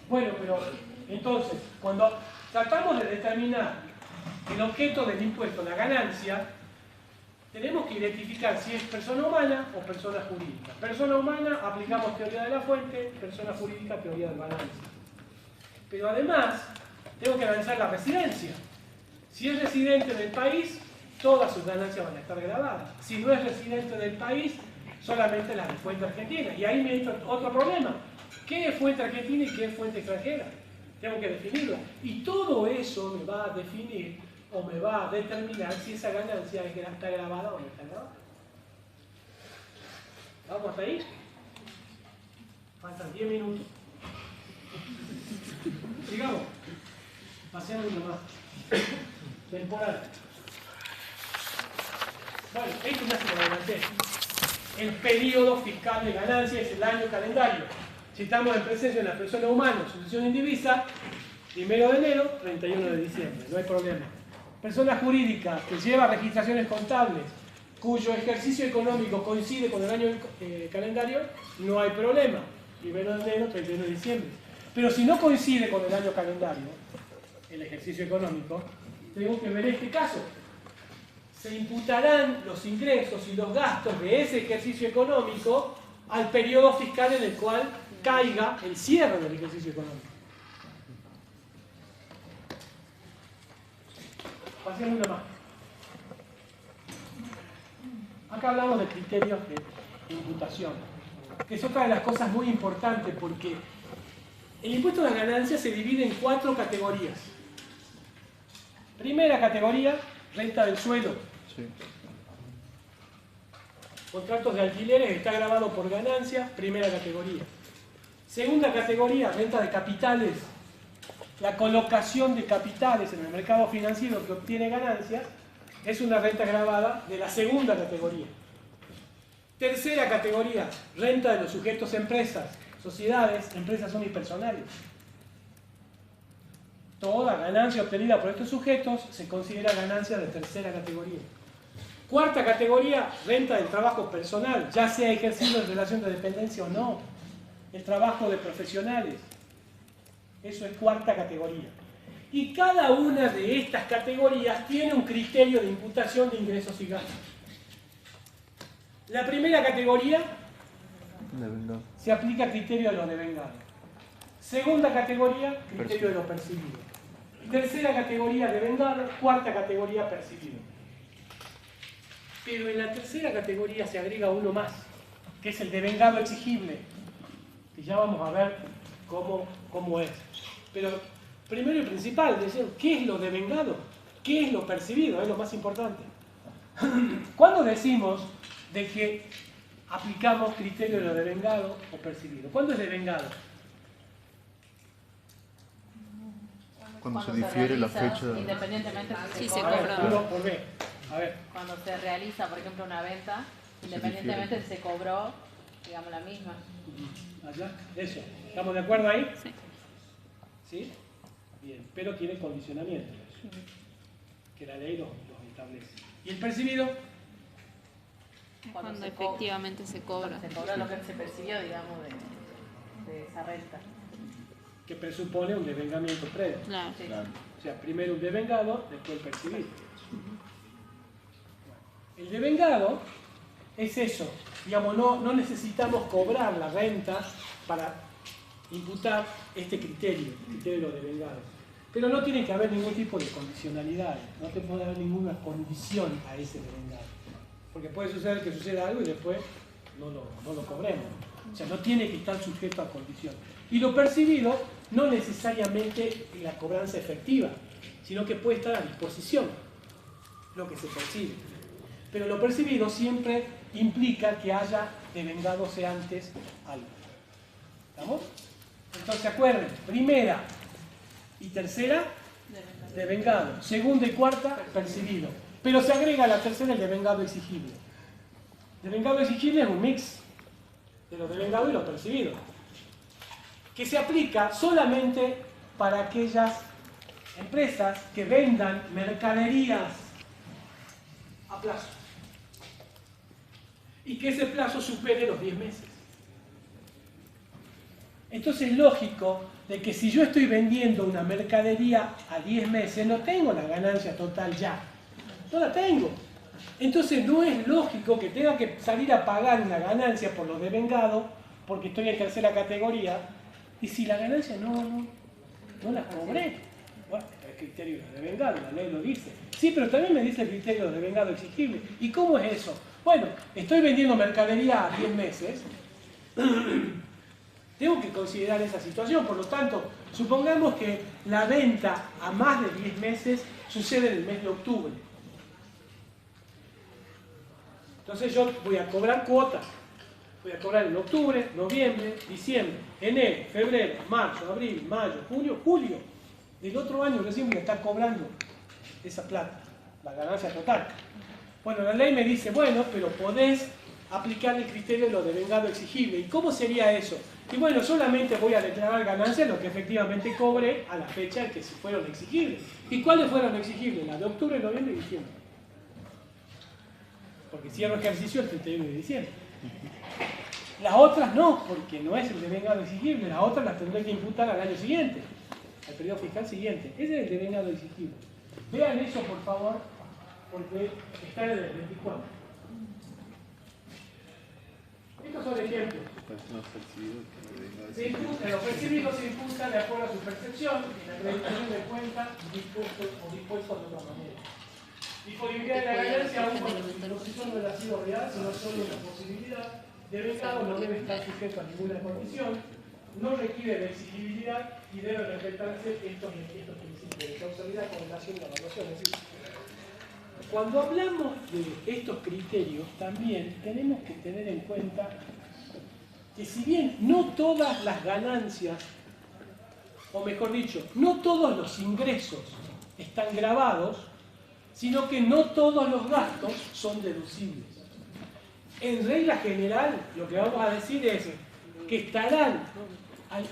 Bueno, pero entonces, cuando tratamos de determinar el objeto del impuesto, la ganancia, tenemos que identificar si es persona humana o persona jurídica. Persona humana, aplicamos teoría de la fuente, persona jurídica, teoría del balance. Pero además, tengo que analizar la residencia. Si es residente del país, todas sus ganancias van a estar grabadas. Si no es residente del país, solamente las de fuente argentina. Y ahí me entra otro problema. ¿Qué es fuente argentina y qué es fuente extranjera? Tengo que definirla. Y todo eso me va a definir o me va a determinar si esa ganancia está grabada o no está grabada. ¿Vamos hasta ahí? Faltan 10 minutos. Sigamos. Paseando uno más. Temporal. Bueno, esto ya se lo adelanté. El periodo fiscal de ganancia es el año calendario. Si estamos en presencia de una persona humana, sucesión indivisa, 1 de enero, 31 de diciembre, no hay problema. Personas jurídicas que llevan registraciones contables, cuyo ejercicio económico coincide con el año calendario, no hay problema. 1 de enero, 31 de diciembre. Pero si no coincide con el año calendario, el ejercicio económico, tengo que ver este caso. Se imputarán los ingresos y los gastos de ese ejercicio económico al periodo fiscal en el cual caiga el cierre del ejercicio económico. Pasemos una más. Acá hablamos de criterios de imputación, que es otra de las cosas muy importantes porque el impuesto de las ganancias se divide en 4 categorías. Primera categoría, renta del suelo. Sí. Contratos de alquileres, está grabado por ganancia, primera categoría. Segunda categoría, renta de capitales. La colocación de capitales en el mercado financiero que obtiene ganancias es una renta grabada de la segunda categoría. Tercera categoría, renta de los sujetos empresas, sociedades, empresas unipersonales. Toda ganancia obtenida por estos sujetos se considera ganancia de tercera categoría. Cuarta categoría, renta del trabajo personal, ya sea ejercido en relación de dependencia o no. El trabajo de profesionales. Eso es cuarta categoría. Y cada una de estas categorías tiene un criterio de imputación de ingresos y gastos. La primera categoría se aplica criterio de lo devengado. Segunda categoría, criterio de lo percibido. Tercera categoría, devengado. Cuarta categoría, percibido. Pero en la tercera categoría se agrega uno más, que es el devengado exigible. Y ya vamos a ver cómo es. Pero primero y principal, decir, ¿qué es lo devengado? ¿Qué es lo percibido? Es lo más importante. ¿Cuándo decimos de que aplicamos criterio de lo devengado o percibido? ¿Cuándo es devengado? Cuando se difiere la realiza, fecha. Independientemente si Sí, se se cobra. cobra. Uno por B. A ver. Cuando se realiza, por ejemplo, una venta, independientemente si se cobró, digamos, la misma. Allá. Eso. ¿Estamos de acuerdo ahí? Sí. ¿Sí? Bien. Pero tiene condicionamientos. Que la ley los establece. ¿Y el percibido? Cuando se efectivamente se cobra. Cuando se cobra lo que se percibió, digamos, de esa renta. Que presupone un devengamiento previo. Claro. Sí. Claro. O sea, primero un devengado, después el percibido. El devengado es eso. Digamos, no necesitamos cobrar la renta para imputar este criterio, el criterio de los devengados. Pero no tiene que haber ningún tipo de condicionalidad, no te puede haber ninguna condición a ese devengado. Porque puede suceder que suceda algo y después no lo cobremos. O sea, no tiene que estar sujeto a condición. Y lo percibido no necesariamente la cobranza efectiva, sino que puede estar a disposición lo que se percibe. Pero lo percibido siempre implica que haya devengadose antes algo. ¿Estamos? Entonces acuerden, primera y tercera, devengado. Segunda y cuarta, percibido. Pero se agrega a la tercera el devengado exigible. Devengado exigible es un mix de lo devengado y lo percibido, que se aplica solamente para aquellas empresas que vendan mercaderías a plazo y que ese plazo supere los 10 meses. Entonces es lógico de que si yo estoy vendiendo una mercadería a 10 meses, no tengo la ganancia total ya. No la tengo. Entonces no es lógico que tenga que salir a pagar una ganancia por lo devengado, porque estoy en tercera categoría, y si la ganancia no la cobré. Bueno, el criterio de devengado, la ley lo dice. Sí, pero también me dice el criterio de devengado exigible. ¿Y cómo es eso? Bueno, estoy vendiendo mercadería a 10 meses, tengo que considerar esa situación. Por lo tanto, supongamos que la venta a más de 10 meses sucede en el mes de octubre. Entonces yo voy a cobrar cuotas. Voy a cobrar en octubre, noviembre, diciembre, enero, febrero, marzo, abril, mayo, junio, julio. Del otro año recién voy a estar cobrando esa plata, la ganancia total. Bueno, la ley me dice, bueno, pero podés aplicar el criterio de lo devengado exigible. ¿Y cómo sería eso? Y bueno, solamente voy a declarar ganancias lo que efectivamente cobre a la fecha en que se fueron exigibles. ¿Y cuáles fueron exigibles? Las de octubre, noviembre y diciembre. Porque cierro ejercicio el 31 de diciembre. Las otras no, porque no es el devengado exigible. Las otras las tendré que imputar al año siguiente, al periodo fiscal siguiente. Ese es el devengado exigible. Vean eso, por favor, porque está en el 24. Estos son ejemplos. Lo percibido se imputa de acuerdo a su percepción, en la acreditación de cuenta, dispuesto de otra manera. Disponibilidad de la ganancia, aún cuando su imposición no ha sido real, sino solo una posibilidad. Devengado no debe estar sujeto a ninguna condición, no requiere de exigibilidad y debe respetarse estos principios de causalidad, correlación y evaluación. Es decir, cuando hablamos de estos criterios, también tenemos que tener en cuenta que si bien no todas las ganancias, o mejor dicho, no todos los ingresos están grabados, sino que no todos los gastos son deducibles. En regla general, lo que vamos a decir es que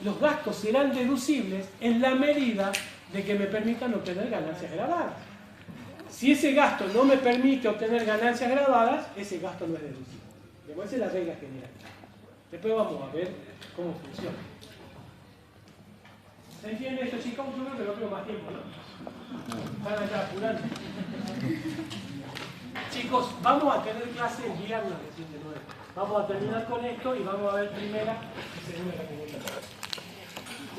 los gastos serán deducibles en la medida de que me permitan obtener ganancias grabadas. Si ese gasto no me permite obtener ganancias grabadas, ese gasto no es deducible. Esa es la regla general. Después vamos a ver cómo funciona. ¿Se entiende esto, chicos? Yo creo que no tengo más tiempo, ¿no? Están acá apurando. Chicos, vamos a tener clase el viernes recién de nuevo. Vamos a terminar con esto y vamos a ver primera y segunda categoría.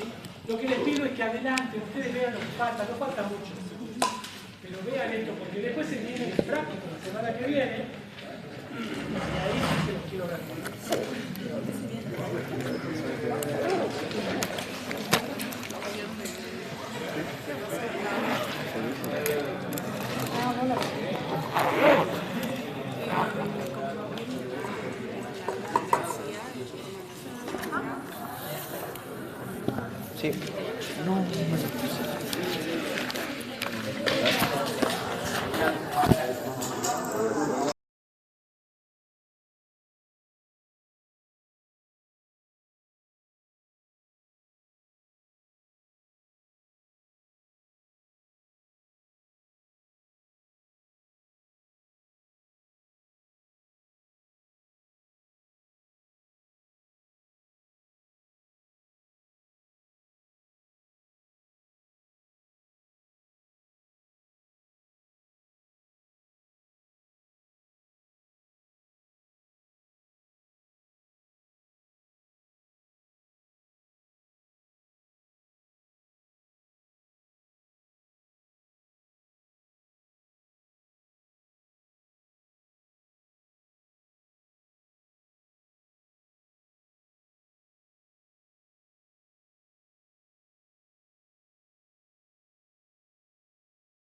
¿Sí? Lo que les pido es que adelante, ustedes vean lo que falta, no falta mucho. Pero vean esto, porque después se viene el práctico la semana que viene y ahí sí se los quiero ver. Sí. No,